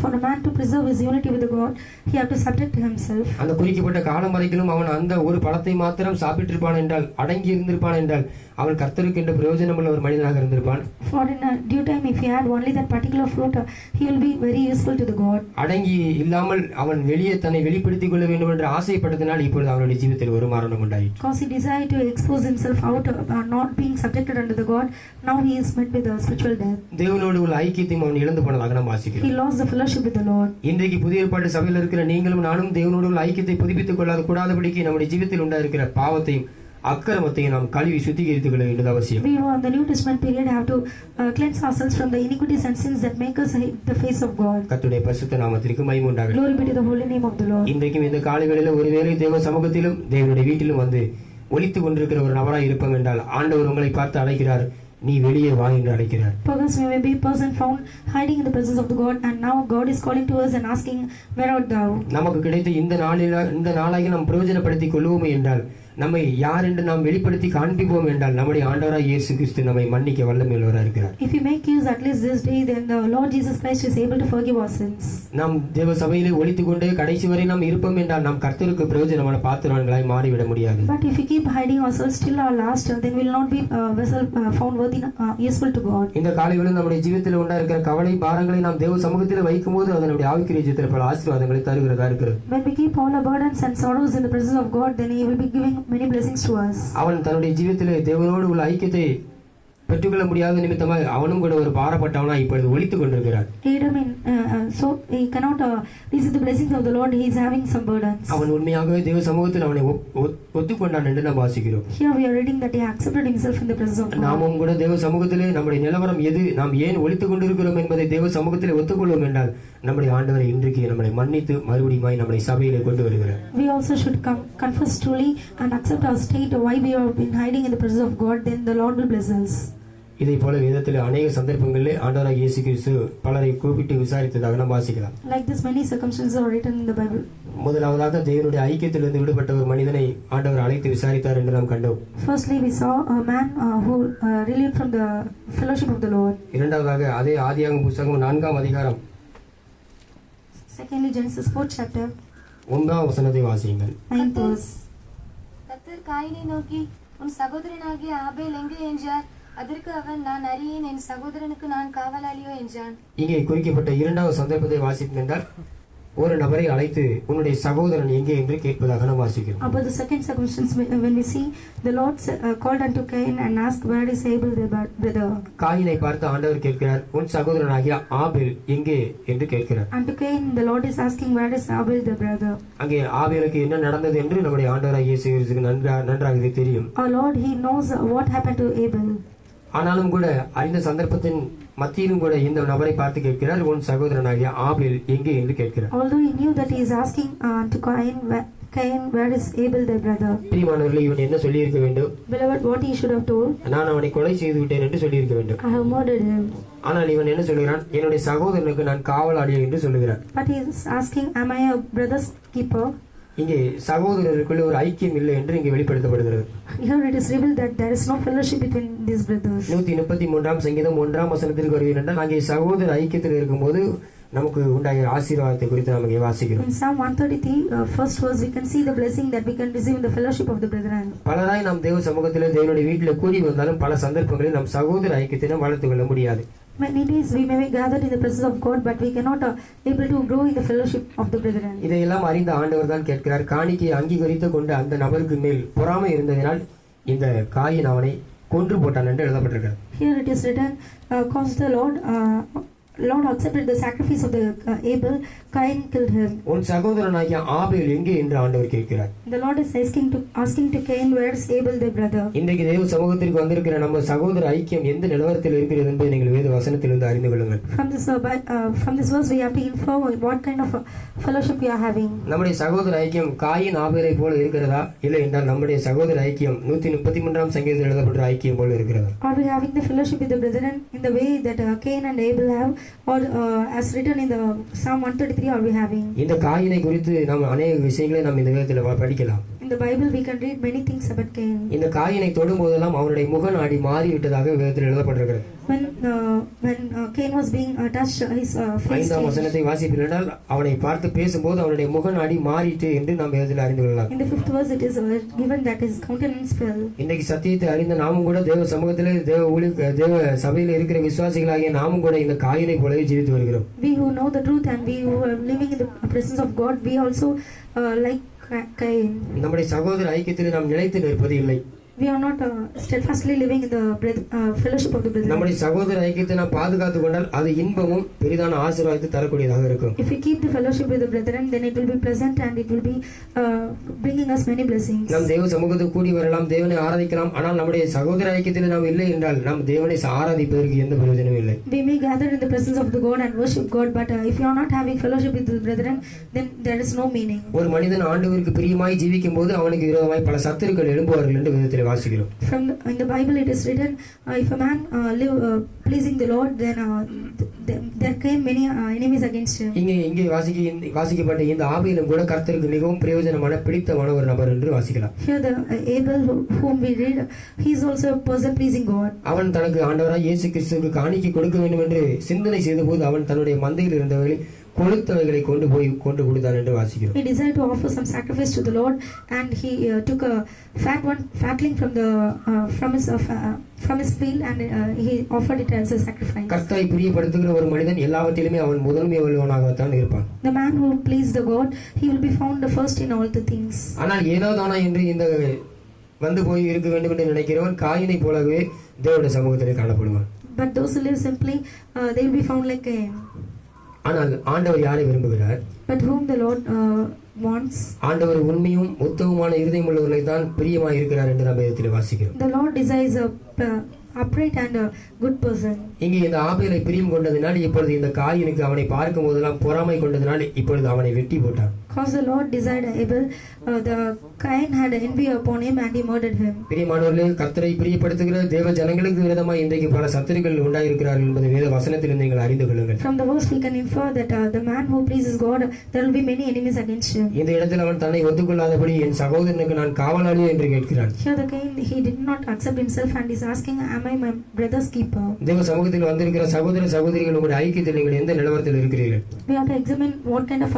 For a man to preserve his unity with the God, he have to subject himself. அந்த குறிக்கப்பட்ட காலம் வரைக்கும் அவன் அந்த ஒரு பழத்தை மாத்திரம் சாப்பிட்டிருப்பான் என்றால், அடங்கி இருந்திருப்பான் என்றால், அவன் கர்த்தருக்கு என்ற பிரயோஜனமுள்ள ஒரு மனிதனாக இருந்திருப்பான். For in a due time, if he had only that particular fruit, he will be very useful to the God. அடங்கி இல்லாமல் அவன் வெளியே தன்னை வெளிப்படுத்திக் கொள்ள வேண்டும் என்று ஆசைப்பட்டதனால் இப்பொழுது அவனுடைய ஜீவிதத்தில் ஒரு மரணம் உண்டாயிற்று. Because he desired to expose himself out, not being subjected unto the God, now he is met with a spiritual death. தேவனோடு உள்ள ஐக்கியத்தையும் அவன் இழந்து போனதாக நாம் வாசிக்கிறோம். He lost the fellowship with the Lord. இன்றைக்கு புதிய ஏற்பாட்டு சபையில் இருக்கிற நீங்களும் நானும் தேவனோடு உள்ள ஐக்கியத்தை புதுப்பித்துக் கூடாதபடிக்கு நம்முடைய ஜீவிதத்தில் உண்டாயிருக்கிற பாவத்தையும் அக்கிரமத்தையும் நாம் கழுவி சுத்திகரித்துக் கொள்ள வேண்டியது அவசியம். We in the New Testament period have to cleanse ourselves from the iniquities and sins that make us hate the face of God. கர்த்தருடைய பரிசுத்த நாமத்திற்கு மகிமை உண்டாகட்டும். Glory be to the holy name of the Lord. இன்றைக்கும் இந்த காலைகளில் ஒருவேளை தேவ சமூகத்திலும் தேவனுடைய வீட்டிலும் வந்து ஒலித்துக் கொண்டிருக்கிற ஒரு நபராய் இருப்போம் என்றால், ஆண்டவர் உங்களை பார்த்து அழைக்கிறார், நீ வெளியே வா என்று அழைக்கிறார். Perhaps we may be a person found hiding in the presence of the God, and now God is calling to us and asking, where art thou? நமக்கு கிடைத்த இந்த நாளாக நாம் பிரயோஜனப்படுத்திக் கொள்வோமே என்றால், நம்மை யார் என்று நாம் வெளிப்படுத்தி காண்பிப்போம் என்றால், நம்முடைய ஆண்டவராய் இயேசு கிறிஸ்து நம்மை மன்னிக்க வல்லமையுள்ளவராக இருக்கிறார். If we make use at least this day, then the Lord Jesus Christ is able to forgive our sins. நாம் தேவ சபையிலே ஒளித்துக் கொண்டே கடைசி வரை நாம் இருப்போம் என்றால், நாம் கர்த்தருக்கு பிரயோஜனமான பாத்திரங்களாய் மாறிவிட முடியாது. But if we keep hiding ourselves till our last, then we will not be vessel found worthy, useful to God. இந்த காலையிலும் நம்முடைய ஜீவிதத்தில் உண்டாயிருக்கிற கவலை பாரங்களை நாம் தேவ சமூகத்தில் வைக்கும் போது அது நம்முடைய ஆவிக்குரிய ஜீவிதத்தில் பல ஆசீர்வாதங்களை தருகிறதா இருக்கிறது. When we keep all our burdens and sorrows in the presence of God, then He will be giving many blessings to us. அவன் தன்னுடைய ஜீவிதத்திலே தேவனோடு உள்ள ஐக்கியத்தை பெற்றுக்கொள்ள முடியாத நிமித்தமாக அவனும் கூட ஒரு பாரப்பட்டவனா இப்பொழுது ஒலித்துக் கொண்டிருக்கிறார். So he cannot receive the blessings of the Lord. He is having some burdens. அவன் உண்மையாகவே தேவ சமூகத்தில் அவனை ஒத்துக்கொண்டான் என்று நாம் வாசிக்கிறோம். Here we are reading that he accepted himself in the presence of God. நாமும் கூட தேவ சமூகத்திலே நம்முடைய நிலவரம் எது, நாம் ஏன் ஒலித்துக் கொண்டிருக்கிறோம் என்பதை தேவ சமூகத்திலே ஒத்துக்கொள்வோம் என்றால், நம்முடைய ஆண்டவரை இன்றைக்கு நம்மளை மன்னித்து மறுபடியும் நம்முடைய சபையிலே கொண்டு வருகிறார். We also should confess truly and accept our state why we have been hiding in the presence of God. Then the Lord will bless us. இதை போல வேதத்தில் அநேக சந்தர்ப்பங்களிலே ஆண்டவராகிய இயேசு கிறிஸ்து பலரை கூப்பிட்டு விசாரித்ததாக நாம் வாசிக்கலாம். Like this, many circumstances are written in the Bible. முதலாவதாக தேவனுடைய ஐக்கியத்திலிருந்து விடுபட்ட ஒரு மனிதனை ஆண்டவர் அழைத்து விசாரித்தார் என்று நாம் கண்டோம். Firstly, we saw a man who relieved from the fellowship of the Lord. இரண்டாவதாக அதே ஆதியாகமம் புத்தகம் 4ஆம் அதிகாரம் Secondly, Genesis 4th chapter 1ஆம் வசனத்தை வாசியுங்கள். 9th verse. கர்த்தர் காயினை நோக்கி, உன் சகோதரனாகிய ஆபேல் எங்கே என்றார். அதற்கு அவன், நான் அறியேன், என் சகோதரனுக்கு நான் காவலாளியோ என்றான். இங்கே குறிக்கப்பட்ட இரண்டாவது சந்தர்ப்பத்தை வாசிப்போம் என்றால், ஒரு நபரை அழைத்து உன்னுடைய சகோதரன் எங்கே என்று கேட்பதாக நாம் வாசிக்கிறோம். About the second circumstance, when we see the Lord called unto Cain and asked, where is Abel the brother? காயினை பார்த்து ஆண்டவர் கேட்கிறார், உன் சகோதரனாகிய ஆபேல் எங்கே என்று கேட்கிறார். Unto Cain the Lord is asking, where is Abel the brother? அங்கே ஆபேலுக்கு என்ன நடந்தது என்று நம்முடைய ஆண்டவராகிய இயேசு கிறிஸ்துவுக்கு நன்றாக தெரியும். Our Lord, He knows what happened to Abel. ஆனாலும் கூட அறிந்த சந்தர்ப்பத்தின் மத்தியிலும் கூட இந்த நபரை பார்த்து கேட்கிறார், உன் சகோதரனாகிய ஆபேல் எங்கே என்று கேட்கிறார். Although he knew that he is asking to Cain, where is Abel thy brother? பிரியமானவர்களே, இவன் என்ன சொல்லி இருக்க வேண்டும்? Beloved, what he should have told? நான் அவனை கொலை செய்து விட்டேன் என்று சொல்லி இருக்க வேண்டும். I have murdered him. ஆனால் இவன் என்ன சொல்கிறான்? என்னுடைய சகோதரனுக்கு நான் காவலாளி என்று சொல்லுகிறான். But he is asking, am I a brother's keeper? இங்கே சகோதரருக்குள்ள ஒரு ஐக்கியம் இல்லை என்று இங்கே வெளிப்படுத்தப்படுகிறது. Here it is revealed that there is no fellowship between these brothers. 133ஆம் சங்கீதம் 1ஆம் வசனத்திற்கு வருவீர்கள் என்றால், அங்கே சகோதர ஐக்கியத்தில் இருக்கும்போது நமக்கு உண்டாகிற ஆசீர்வாதத்தை குறித்து நாம் இங்கே வாசிக்கிறோம். In Psalm 133, first verse, we can see the blessing that we can receive in the fellowship of the brethren. பலராய் நாம் தேவ சமூகத்திலே தேவனுடைய வீட்டில் கூடி வந்தாலும் பல சந்தர்ப்பங்களில் நாம் சகோதர ஐக்கியத்தை நாம் வளர்த்துக் கொள்ள முடியாது. Many days we may be gathered in the presence of God, but we cannot able to grow in the fellowship of the brethren. இதையெல்லாம் அறிந்த ஆண்டவர் தான் கேட்கிறார், காணிக்கையை அங்கீகரித்துக் கொண்டு அந்த நபருக்கு மேல் பொறாமை இருந்ததினால் இந்த காயின் அவனை கொன்று போட்டான் என்று எழுதப்பட்டிருக்கிறது. Here it is written, cause the Lord accepted the sacrifice of the Abel, Cain killed him. உன் சகோதரனாகிய ஆபேல் எங்கே என்று ஆண்டவர் கேட்கிறார். The Lord is asking to Cain, where is Abel the brother? இன்றைக்கு தேவ சமூகத்திற்கு வந்திருக்கிற நம்ம சகோதர ஐக்கியம் எந்த நிலவரத்தில் இருக்கிறது என்பதை நீங்கள் வேத வசனத்திலிருந்து அறிந்து கொள்ளுங்கள். From this verse we have to infer what kind of fellowship we are having. நம்முடைய சகோதர ஐக்கியம் காயின் ஆபேலை போல இருக்கிறதா, இல்லை என்றால் நம்முடைய சகோதர ஐக்கியம் 133ஆம் சங்கீதத்தில் எழுதப்பட்ட ஐக்கியம் போல இருக்கிறதா? Are we having the fellowship with the brethren in the way that Cain and Abel have, or as written in the Psalm 133 are we having? இந்த காயினை குறித்து நாம் அநேக விஷயங்களை நாம் இந்த வேதத்தில் படிக்கலாம். In the Bible, we can read many things about Cain. இந்த காயினை தொடும் போதெல்லாம் அவனுடைய முகநாடி மாறிவிட்டதாக வேதத்தில் எழுதப்பட்டிருக்கிறது. When Cain was being touched, his face 5ஆம் வசனத்தை வாசிப்பீர்கள். அவனை பார்த்து பேசும்போது அவனுடைய முகநாடி மாறிட்டு என்று நாம் வேதத்தில் அறிந்து கொள்ளலாம். In the 5th verse, it is given that his countenance fell. இன்னைக்கு சத்தியத்தை அறிந்த நாமும் கூட தேவ சமூகத்திலே தேவ சபையில் இருக்கிற விசுவாசிகளாகிய நாமும் கூட இந்த காயினை போலவே ஜீவித்து வருகிறோம். We who know the truth and we who are living in the presence of God, we also like Cain. நம்முடைய சகோதர ஐக்கியத்தில் நாம் நிலைத்து நிற்பது இல்லை. We are not steadfastly living in the fellowship of the brethren. நம்முடைய சகோதர ஐக்கியத்தை நாம் பாதுகாத்துக் கொண்டால் அது இன்பமும் பெரிதான ஆசீர்வாதத்தை தரக்கூடியதாக இருக்கும். If we keep the fellowship with the brethren, then it will be pleasant and it will be bringing us many blessings. நாம் தேவ சமூகத்துக்கு கூடி வரலாம், தேவனை ஆராதிக்கலாம். ஆனால் நம்முடைய சகோதர ஐக்கியத்தில் நாம் இல்லை என்றால் நாம் தேவனை ஆராதிப்பதற்கு எந்த பிரயோஜனமும் இல்லை. We may gather in the presence of the God and worship God, but if you are not having fellowship with the brethren, then there is no meaning. ஒரு மனிதன் ஆண்டவருக்கு பிரியமாய் ஜீவிக்கும் போது அவனுக்கு விரோதமாய் பல சத்துருக்கள் எழும்புவார்கள் என்று வேதத்தில் வாசிக்கிறோம். In the Bible it is written, if a man live pleasing the Lord, then there came many enemies against him. இங்கே வாசிக்கப்பட்ட இந்த ஆபேலும் கூட கர்த்தருக்கு மிகவும் பிரயோஜனமான பிடித்தமான ஒரு நபர் என்று வாசிக்கலாம். Here the Abel whom we read, he is also a person pleasing God. அவன் தனக்கு ஆண்டவராய் இயேசு கிறிஸ்துவுக்கு காணிக்கை கொடுக்க வேண்டும் என்று சிந்தனை செய்தபோது அவன் தன்னுடைய மந்தையில் இருந்தவர்களை கொளுத்தவைகளை கொண்டு கொடுத்தான் என்று வாசிக்கிறோம். He desired to offer some sacrifice to the Lord, and he took a fatling from his field, and he offered it as a sacrifice. கர்த்தரை பிரியப்படுத்துகிற ஒரு மனிதன் எல்லாவற்றிலுமே அவன் முதன்மை உள்ளவனாகத்தான் இருப்பான். The man who pleased the God, he will be found the first in all the things. ஆனால் ஏனோதானா என்று இந்த வந்து போய் இருக்க வேண்டும் என்று நினைக்கிறவன் காயினை போலவே தேவனுடைய சமூகத்திலே காணப்படுவான். But those who live simply, they will be found like Cain. ஆனால் ஆண்டவர் யாரை விரும்புகிறார்? But whom the Lord wants. ஆண்டவர் உண்மையும் உத்தமமான இருதயம் உள்ளவர்களை தான் பிரியமாய் இருக்கிறார் என்று நாம் வேதத்தில் வாசிக்கிறோம். The Lord desires a upright and a good person. இங்கே இந்த ஆபேலை பிரியம் கொண்டதினால் இப்பொழுது இந்த காயினுக்கு அவனை பார்க்கும் போதெல்லாம் பொறாமை கொண்டதினால் இப்பொழுது அவனை வெட்டி போட்டான். Because the Lord desired Abel, the Cain had envy upon him and he murdered him. பிரியமானவர்களே, கர்த்தரை பிரியப்படுத்துகிற தேவ ஜனங்களுக்கு விரோதமாக இன்றைக்கு பல சத்துருக்கள் உண்டாயிருக்கிறார்கள் என்பதை வேத வசனத்தில் நீங்கள் அறிந்து கொள்ளுங்கள். From the verse we can infer that the man who pleases God, there will be many enemies against him. இந்த இடத்தில் அவன் தன்னை ஒத்துக்கொள்ளாதபடி என் சகோதரனுக்கு நான் காவலாளியோ என்று கேட்கிறான். Here the Cain, he did not accept himself and is asking, am I my brother's keeper? தேவ சமூகத்தில் வந்திருக்கிற சகோதர சகோதரிகள் உங்களுடைய ஐக்கியத்தில் நீங்கள் எந்த நிலவரத்தில் இருக்கிறீர்கள்? We have to examine what kind of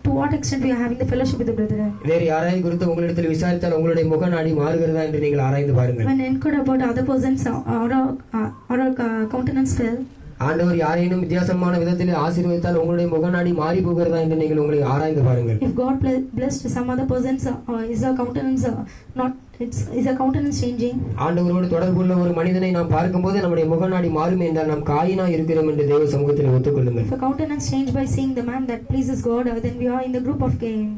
to what extent we are having the fellowship with the brethren. வேறு யாராவது குறித்து உங்களிடத்தில் விசாரித்தால் உங்களுடைய முகநாடி மாறுகிறதா என்று நீங்கள் ஆராய்ந்து பாருங்கள். When inquired about other persons or countenance fell, ஆண்டவர் யாரேனும் வித்தியாசமான விதத்தில் ஆசீர்வதித்தால் உங்களுடைய முகநாடி மாறி போகிறதா என்று நீங்கள் உங்களை ஆராய்ந்து பாருங்கள். If God blessed some other persons, is our countenance is our countenance changing? ஆண்டவரோடு தொடர்புள்ள ஒரு மனிதனை நாம் பார்க்கும்போது நம்முடைய முகநாடி மாறும் என்றால் நாம் காயினா இருக்கிறோம் என்று தேவ சமூகத்தில் ஒத்துக்கொள்ளுங்கள். If a countenance changed by seeing the man that pleases God, then we are in the group of Cain.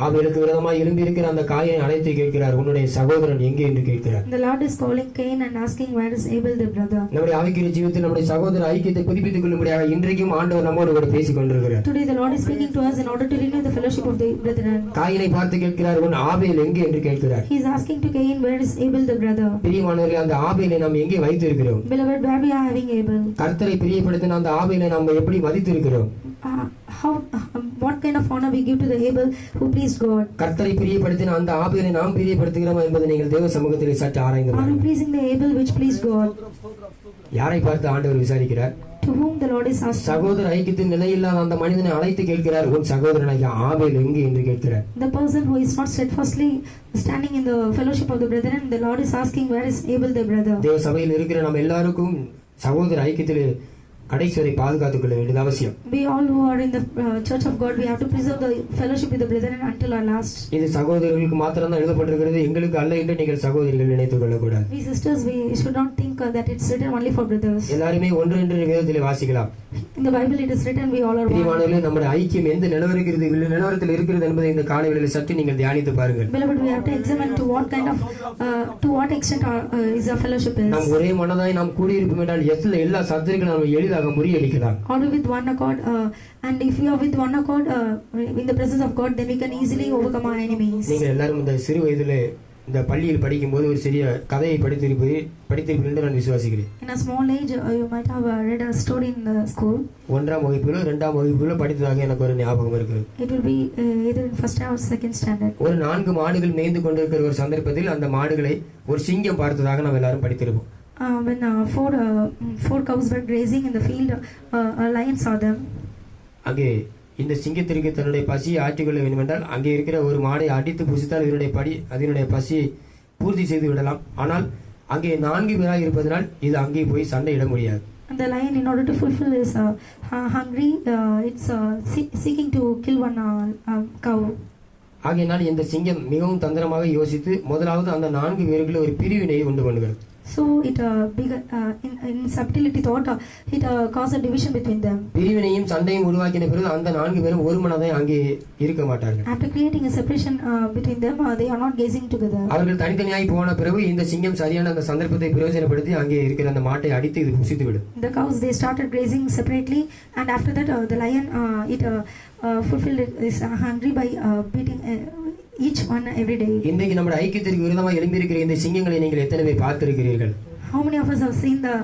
ஆபேலுக்கு விரோதமாக எழும்பி இருக்கிற அந்த காயினை அழைத்து கேட்கிறார், உன்னுடைய சகோதரன் எங்கே என்று கேட்கிறார். The Lord is calling Cain and asking, where is Abel the brother? நம்முடைய ஆவிக்குரிய ஜீவிதத்தில் நம்முடைய சகோதர ஐக்கியத்தை புதுப்பித்துக் கொள்ளும்படியாக இன்றைக்கும் ஆண்டவர் நம்மோடு கூட பேசிக் கொண்டிருக்கிறார். Today the Lord is speaking to us in order to renew the fellowship of the brethren. காயினை பார்த்து கேட்கிறார், உன் ஆபேல் எங்கே என்று கேட்கிறார். He is asking to Cain, where is Abel the brother? பிரியமானவர்களே, அந்த ஆபேலை நாம் எங்கே வைத்திருக்கிறோம்? Beloved, where we are having Abel? கர்த்தரை பிரியப்படுத்தின அந்த ஆபேலை நாம் எப்படி மதித்திருக்கிறோம்? What kind of honor we give to the Abel who pleased God? கர்த்தரை பிரியப்படுத்தின அந்த ஆபேலை நாம் பிரியப்படுத்துகிறோமா என்பதை நீங்கள் தேவ சமூகத்தில் சற்று ஆராய்ந்து Are we பாருங்கள். pleasing the Abel which pleased God? யாரை பார்த்து ஆண்டவர் விசாரிக்கிறார்? To whom the Lord is asking. சகோதர ஐக்கியத்தின் நிலையில்லாத அந்த மனிதனை அழைத்து கேட்கிறார், உன் சகோதரனாகிய ஆபேல் எங்கே என்று கேட்கிறார். The person who is not steadfastly standing in the fellowship of the brethren, the Lord is asking, where is Abel the brother? தேவ சபையில் இருக்கிற நம்ம எல்லாருக்கும் சகோதர ஐக்கியத்தில் கடைசி வரை பாதுகாத்துக் கொள்ள வேண்டியது அவசியம். We all who are in the church of God, we have to preserve the fellowship with the brethren until our last. இது சகோதரர்களுக்கு மாத்திரம் தான் எழுதப்பட்டிருக்கிறது, எங்களுக்கு அல்ல என்று நீங்கள் சகோதரிகள் நினைத்துக் கொள்ளக்கூடாது. We sisters, we should not think that it's written only for brothers. எல்லாருமே ஒன்று என்று வேதத்தில் வாசிக்கலாம். In the Bible it is written, we all are one. பிரியமானவர்களே, நம்முடைய ஐக்கியம் எந்த நிலவரத்தில் இருக்கிறது என்பதை இந்த காலைகளில் சற்று நீங்கள் தியானித்து பாருங்கள். Beloved, we have to examine to what extent is our fellowship is. நாம் ஒரே மனதாய் நாம் கூடியிருப்போம் என்றால் எல்லா சத்துருக்களும் நாம் எளிதாக முறியடிக்கலாம். Are we with one accord? And if we are with one accord in the presence of God, then we can easily overcome our enemies. நீங்கள் எல்லாரும் இந்த சிறு வயதிலே இந்த பள்ளியில் படிக்கும்போது ஒரு சிறிய கதையை படித்திருப்பீர்கள் என்று நான் விசுவாசிக்கிறேன். In a small age, you might have read a story in the school. 1ஆம் வகுப்பிலோ 2ஆம் வகுப்பிலோ படித்ததாக எனக்கு ஒரு ஞாபகம் இருக்கிறது. It will be either in first or second standard. ஒரு 4 மாடுகள் மேய்ந்து கொண்டிருக்கிற ஒரு சந்தர்ப்பத்தில் அந்த மாடுகளை ஒரு சிங்கம் பார்த்ததாக நாம் எல்லாரும் படித்திருப்போம். When four cows were grazing in the field, a lion saw them. அங்கே இந்த சிங்கத்திற்கு தன்னுடைய பசியை ஆற்றிக்கொள்ள வேண்டும் என்றால் அங்கே இருக்கிற ஒரு மாடை அடித்து புசித்தால் அதனுடைய பசியை பூர்த்தி செய்து விடலாம். ஆனால் அங்கே 4 பேராக இருப்பதனால் இது அங்கே போய் சண்டையிட முடியாது. And the lion, in order to fulfill his hungry, it's seeking to kill one cow. ஆகையினால் இந்த சிங்கம் மிகவும் தந்திரமாக யோசித்து முதலாவது அந்த 4 பேருக்குள்ள ஒரு பிரிவினையை உண்டு பண்ணுகிறது. So it in subtlety thought, it caused a division between them. பிரிவினையும் சண்டையும் உருவாக்கின பிறகு அந்த 4 பேரும் ஒரு மனதாய் அங்கே இருக்க மாட்டார்கள். After creating a separation between them, they are not gazing together. அவர்கள் தனித்தனியாய் போன பிறகு இந்த சிங்கம் சரியான அந்த சந்தர்ப்பத்தை பிரயோஜனப்படுத்தி அங்கே இருக்கிற அந்த மாட்டை அடித்து இது புசித்து விடும். The cows, they started grazing separately, and after that the lion fulfilled his hungry by beating each one every day. இன்றைக்கு நம்முடைய ஐக்கியத்திற்கு விரோதமாக எழும்பியிருக்கிற இந்த சிங்கங்களை நீங்கள் எத்தனை பேர் பார்த்திருக்கிறீர்கள்? How many of us have seen the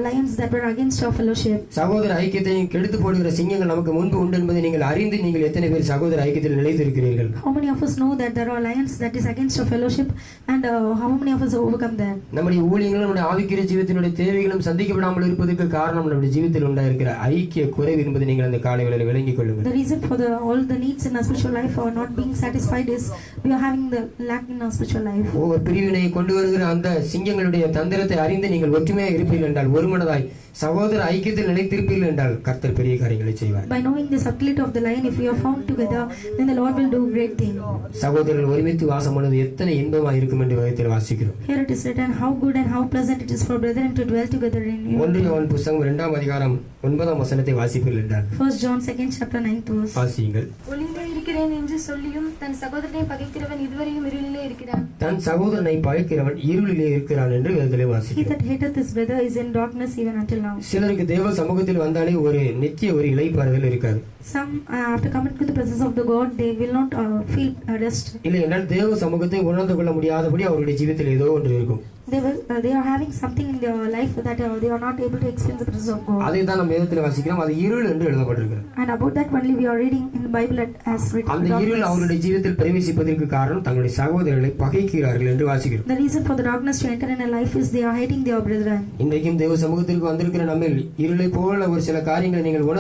lions that were against our fellowship? சகோதர ஐக்கியத்தை கெடுத்து போடுகிற சிங்கங்கள் நமக்கு முன்பு உண்டு என்பதை நீங்கள் அறிந்து நீங்கள் எத்தனை பேர் சகோதர ஐக்கியத்தில் நிலைத்திருக்கிறீர்கள்? How many of us know that there are lions that is against our fellowship, and how many of us overcome them? நம்முடைய ஊழியங்களும் நம்முடைய ஆவிக்குரிய ஜீவிதத்தினுடைய தேவைகளும் சந்திக்கப்படாமல் இருப்பதற்கு காரணம் நம்முடைய ஜீவிதத்தில் உண்டாயிருக்கிற ஐக்கிய குறைவு என்பதை நீங்கள் அந்த காலை வேளையில் விளங்கிக் கொள்ளுங்கள். The reason for all the needs in our spiritual life are not being satisfied is we are having the lack in our spiritual life. ஒவ்வொரு பிரிவினையை கொண்டு வருகிற அந்த சிங்கங்களுடைய தந்திரத்தை அறிந்து நீங்கள் ஒற்றுமையாக இருப்பீர்கள் என்றால் ஒருமனதாய் சகோதர ஐக்கியத்தில் நிலைத்திருப்பீர்கள் என்றால் கர்த்தர் பெரிய காரியங்களை செய்வார். By knowing the subtlety of the lion, if we are found together, then the Lord will do great things. சகோதரர்கள் ஒருமித்து வாசம் பண்ணுவது எத்தனை இன்பமாக இருக்கும் என்று வேதத்தில் வாசிக்கிறோம். Here it is written, how good and how pleasant it is for brethren to dwell together in you. 1 யோவான் புத்தகம் 2ஆம் அதிகாரம் 9ஆம் வசனத்தை வாசிப்பீர்கள் என்றால் 1 John 2nd chapter 9th verse. வாசியுங்கள். ஒளிந்தே இருக்கிறேன் என்று சொல்லியும் தன் சகோதரனை பகைக்கிறவன் இதுவரையும் இருளிலே இருக்கிறான். தன் சகோதரனை பகைக்கிறவன் இருளிலே இருக்கிறான் என்று வேதத்திலே He வாசிக்கிறோம். that hateth his brother is in darkness even until now. சிலருக்கு தேவ சமூகத்தில் வந்தாலே ஒரு நித்திய ஒரு இளைப்பாறுதல் இருக்காது. Some after coming to the presence of the God, they will not feel rest. இல்லை என்றால் தேவ சமூகத்தை உணர்ந்து கொள்ள முடியாதபடி அவருடைய ஜீவிதத்தில் ஏதோ ஒன்று இருக்கும். They are having something in their life that they are not able to experience the presence of God. அதை தான் நம்ம வேதத்தில் வாசிக்கிறோம். அது இருள் என்று எழுதப்பட்டிருக்கிறது. And about that only we are reading in the Bible as written. அந்த இருள் அவருடைய ஜீவிதத்தில் பிரவேசிப்பதற்கு காரணம் தங்களுடைய சகோதரர்களை பகைக்கிறார்கள் என்று வாசிக்கிறோம். The reason for the darkness to enter in a life is they are hating their brethren. இன்றைக்கும் தேவ சமூகத்திற்கு வந்திருக்கிற நம்மில் இருளை போல ஒரு சில காரியங்களை நீங்கள்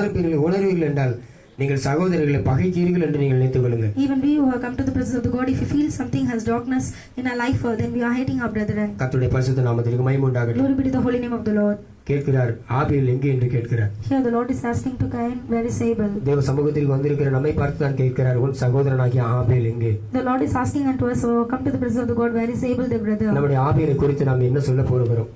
உணர்வீர்கள் என்றால் நீங்கள் சகோதரர்களை பகைக்கிறீர்கள் என்று நீங்கள் நினைத்துக் கொள்ளுங்கள். Even we who have come to the presence of the God, if you feel something has darkness in our life, then we are hating our brethren. கர்த்தருடைய பரிசுத்த நாமத்திற்கு மகிமை உண்டாகட்டும். Glory be to the holy name of the Lord. கேட்கிறார், ஆபேல் எங்கே என்று கேட்கிறார். Here the Lord is asking to Cain, where is Abel? தேவ சமூகத்திற்கு வந்திருக்கிற நம்மை பார்த்து தான் கேட்கிறார், உன் சகோதரனாகிய ஆபேல் எங்கே? The Lord is asking unto us, oh, come to the presence of the God, where is Abel the brother? நம்முடைய ஆபேலை குறித்து நாம் என்ன சொல்ல போகிறோம்?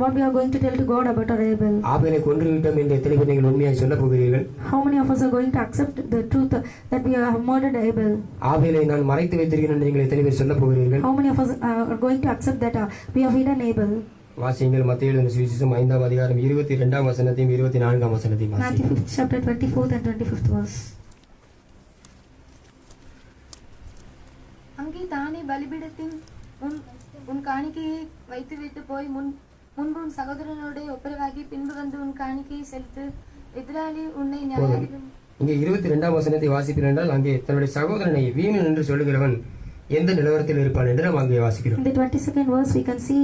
What we are going to tell to God about our Abel? ஆபேலை கொன்றுவிட்டோம் என்று எத்தனை பேர் நீங்கள் உண்மையாக சொல்ல போகிறீர்கள்? How many of us are going to accept the truth that we have murdered Abel? ஆபேலை நான் மறைத்து வைத்திருக்கிறேன் என்று நீங்கள் எத்தனை பேர் சொல்ல போகிறீர்கள்? How many of us are going to accept that we have hidden Abel? வாசியுங்கள் மத்தேயு எழுதின சுவிசேஷம் 5ஆம் அதிகாரம் 22ஆம் வசனத்தையும் 24ஆம் வசனத்தையும் Matthew வாசியுங்கள். 5th chapter 24th and 25th verse. அங்கே தானே பலிபீடத்தின் உன் காணிக்கையை வைத்துவிட்டு போய் முன்பு உன் சகோதரனோட ஒப்புரவாகி பின்பு வந்து உன் காணிக்கையை செலுத்து. எதிராளி உன்னை நியாயாதிபதி. இங்கே 22ஆம் வசனத்தை வாசிப்பீர்கள் என்றால் அங்கே தன்னுடைய சகோதரனை வீணன் என்று சொல்லுகிறவன் எந்த நிலவரத்தில் இருப்பான் என்று நாம் அங்கே வாசிக்கிறோம். In the 22nd verse we can see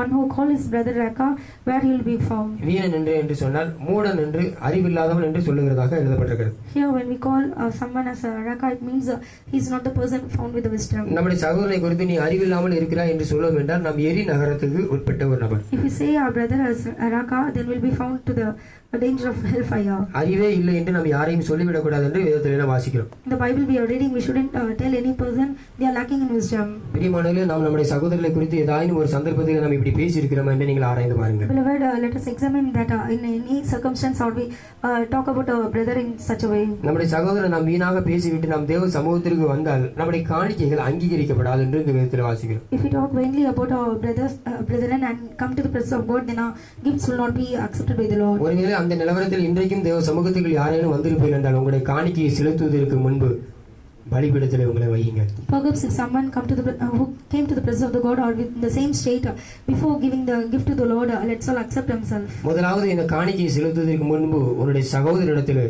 one who call his brother Raka, where he will be found. வீணன் என்று சொன்னால் மூடன் என்று அறிவில்லாதவன் என்று சொல்லுகிறதாக எழுதப்பட்டிருக்கிறது. Here when we call someone as a Raka, it means he is not the person found with the wisdom. நம்முடைய சகோதரனை குறித்து நீ அறிவில்லாமல் இருக்கிறாய் என்று சொல்லுவோம் என்றால் நாம் எரி நகரத்துக்கு உட்பட்ட ஒரு நபர். If we say our brother as Raka, then will be found to the danger of hellfire. அறிவே இல்லை என்று நாம் யாரையும் சொல்லிவிடக் கூடாது என்று வேதத்தில் வாசிக்கிறோம். In the Bible we are reading, we shouldn't tell any person they are lacking in wisdom. பிரியமானவர்களே, நாம் நம்முடைய சகோதரர்களை குறித்து ஏதாயினும் ஒரு சந்தர்ப்பத்தில் நாம் இப்படி பேசி இருக்கிறோம் என்று நீங்கள் ஆராய்ந்து பாருங்கள். Beloved, let us examine that in any circumstance how we talk about our brother in such a way. நம்முடைய சகோதரர் நாம் வீணாக பேசிவிட்டு நாம் தேவ சமூகத்திற்கு வந்தால் நம்முடைய காணிக்கைகள் அங்கீகரிக்கப்படாது என்று இந்த வேதத்தில் வாசிக்கிறோம். If we talk vainly about our brethren and come to the presence of God, then our gifts will not be accepted by the Lord. ஒருவேளை அந்த நிலவரத்தில் இன்றைக்கும் தேவ சமூகத்துக்கு யாரேனும் வந்திருப்பீர்கள் என்றால் உங்களுடைய காணிக்கையை செலுத்துவதற்கு முன்பு பலிபீடத்தில் உங்களை வையுங்க. Perhaps if someone who came to the presence of the God or with the same state before giving the gift to the Lord, let's all accept himself. முதலாவது இந்த காணிக்கையை செலுத்துவதற்கு முன்பு உன்னுடைய சகோதரிடத்தில்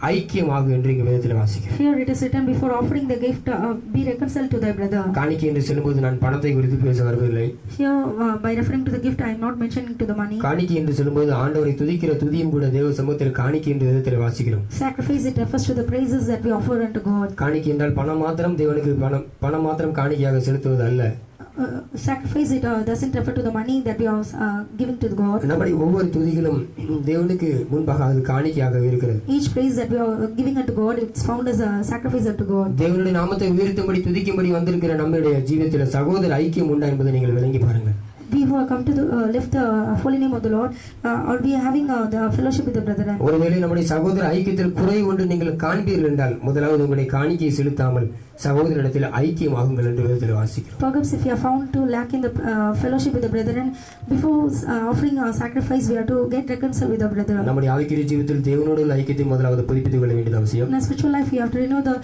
ஐக்கியமாகும் என்று இங்கு வேதத்தில் வாசிக்கிறோம். Here it is written, before offering the gift, be reconciled to thy brother. காணிக்கை என்று சொல்லும்போது நான் பணத்தை குறித்து பேச வருவதில்லை. Here by referring to the gift, I am not mentioning to the money. காணிக்கை என்று சொல்லும்போது ஆண்டவரை துதிக்கிற துதியும் கூட தேவ சமூகத்தில் காணிக்கை என்று வேதத்தில் வாசிக்கிறோம். Sacrifice, it refers to the praises that we offer unto God. காணிக்கை என்றால் பணம் மாத்திரம் தேவனுக்கு பணம் மாத்திரம் காணிக்கையாக செலுத்துவது அல்ல. Sacrifice, it doesn't refer to the money that we are giving to God. நம்முடைய ஒவ்வொரு துதிகளும் தேவனுக்கு முன்பாக அது காணிக்கையாக இருக்கிறது. Each praise that we are giving unto God, it's found as a sacrifice unto God. தேவனுடைய நாமத்தை உயர்த்தும்படி துதிக்கும்படி வந்திருக்கிற நம்முடைய ஜீவிதத்தில் சகோதர ஐக்கியம் உண்டா என்பதை நீங்கள் விளங்கி பாருங்கள். We who have come to lift the holy name of the Lord, or we are having the fellowship with the brethren. ஒருவேளை நம்முடைய சகோதர ஐக்கியத்தில் குறை ஒன்று நீங்கள் காண்பீர்கள் என்றால் முதலாவது உங்களுடைய காணிக்கையை செலுத்தாமல் சகோதரிடத்தில் ஐக்கியமாகுங்கள் என்று வேதத்தில் வாசிக்கிறோம். Perhaps if you are found to lack in the fellowship with the brethren, before offering a sacrifice, we have to get reconciled with the brethren. நம்முடைய ஆவிக்குரிய ஜீவிதத்தில் தேவனோடு உள்ள ஐக்கியத்தை முதலாவது புதுப்பித்துக் கொள்ள வேண்டியது அவசியம். In our spiritual life, we have to renew the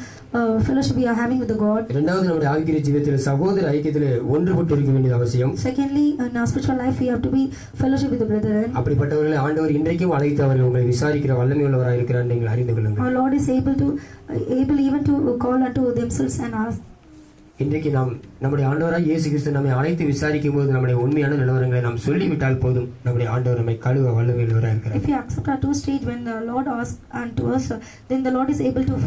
fellowship we are having with the God. இரண்டாவது நம்முடைய ஆவிக்குரிய ஜீவிதத்தில் சகோதர ஐக்கியத்தில் ஒன்றுபட்டு இருக்க வேண்டியது அவசியம். Secondly, in our spiritual life, we have to be fellowship with the brethren. அப்படிப்பட்டவர்களை ஆண்டவர் இன்றைக்கும் அழைத்து அவர்கள் உங்களை விசாரிக்கிற வல்லமை உள்ளவராக இருக்கிறார் நீங்கள் அறிந்து கொள்ளுங்கள். Our Lord is able even to call unto themselves and ask. இன்றைக்கு நாம் நம்முடைய ஆண்டவராக இயேசு கிறிஸ்து நம்மை அழைத்து விசாரிக்கும் போது நம்முடைய உண்மையான நிலவரங்களை நாம் சொல்லிவிட்டால் போதும், நம்முடைய ஆண்டவர் நம்மை கழுவ வல்லமை உள்ளவராக இருக்கிறார். If we accept our true state when the Lord asks unto us, then the Lord is able to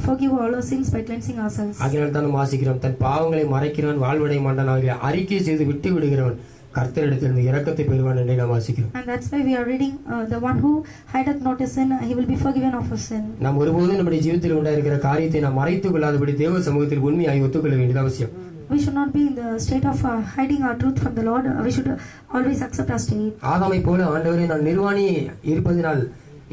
forgive all our sins by cleansing ourselves. ஆகையால் தான் வாசிக்கிறோம், தன் பாவங்களை மறைக்கிறவன் வாழ்வடைய மாட்டான், அவர்களை அறிக்கை செய்து விட்டு விடுகிறவன் கர்த்தரிடத்தில் இரக்கத்தை பெறுவான் என்று நாம் வாசிக்கிறோம். And that's why we are reading, the one who hideth not his sin, he will be forgiven of his sin. நாம் ஒருபோதும் நம்முடைய ஜீவிதத்தில் உண்டாயிருக்கிற காரியத்தை நாம் மறைத்துக் கொள்ளாதபடி தேவ சமூகத்தில் உண்மையாய் ஒத்துக்கொள்ள வேண்டியது அவசியம். We should not be in the state of hiding our truth from the Lord. We should always accept our state. ஆதாமை போல ஆண்டவரே நான் நிர்வாணி இருப்பதனால்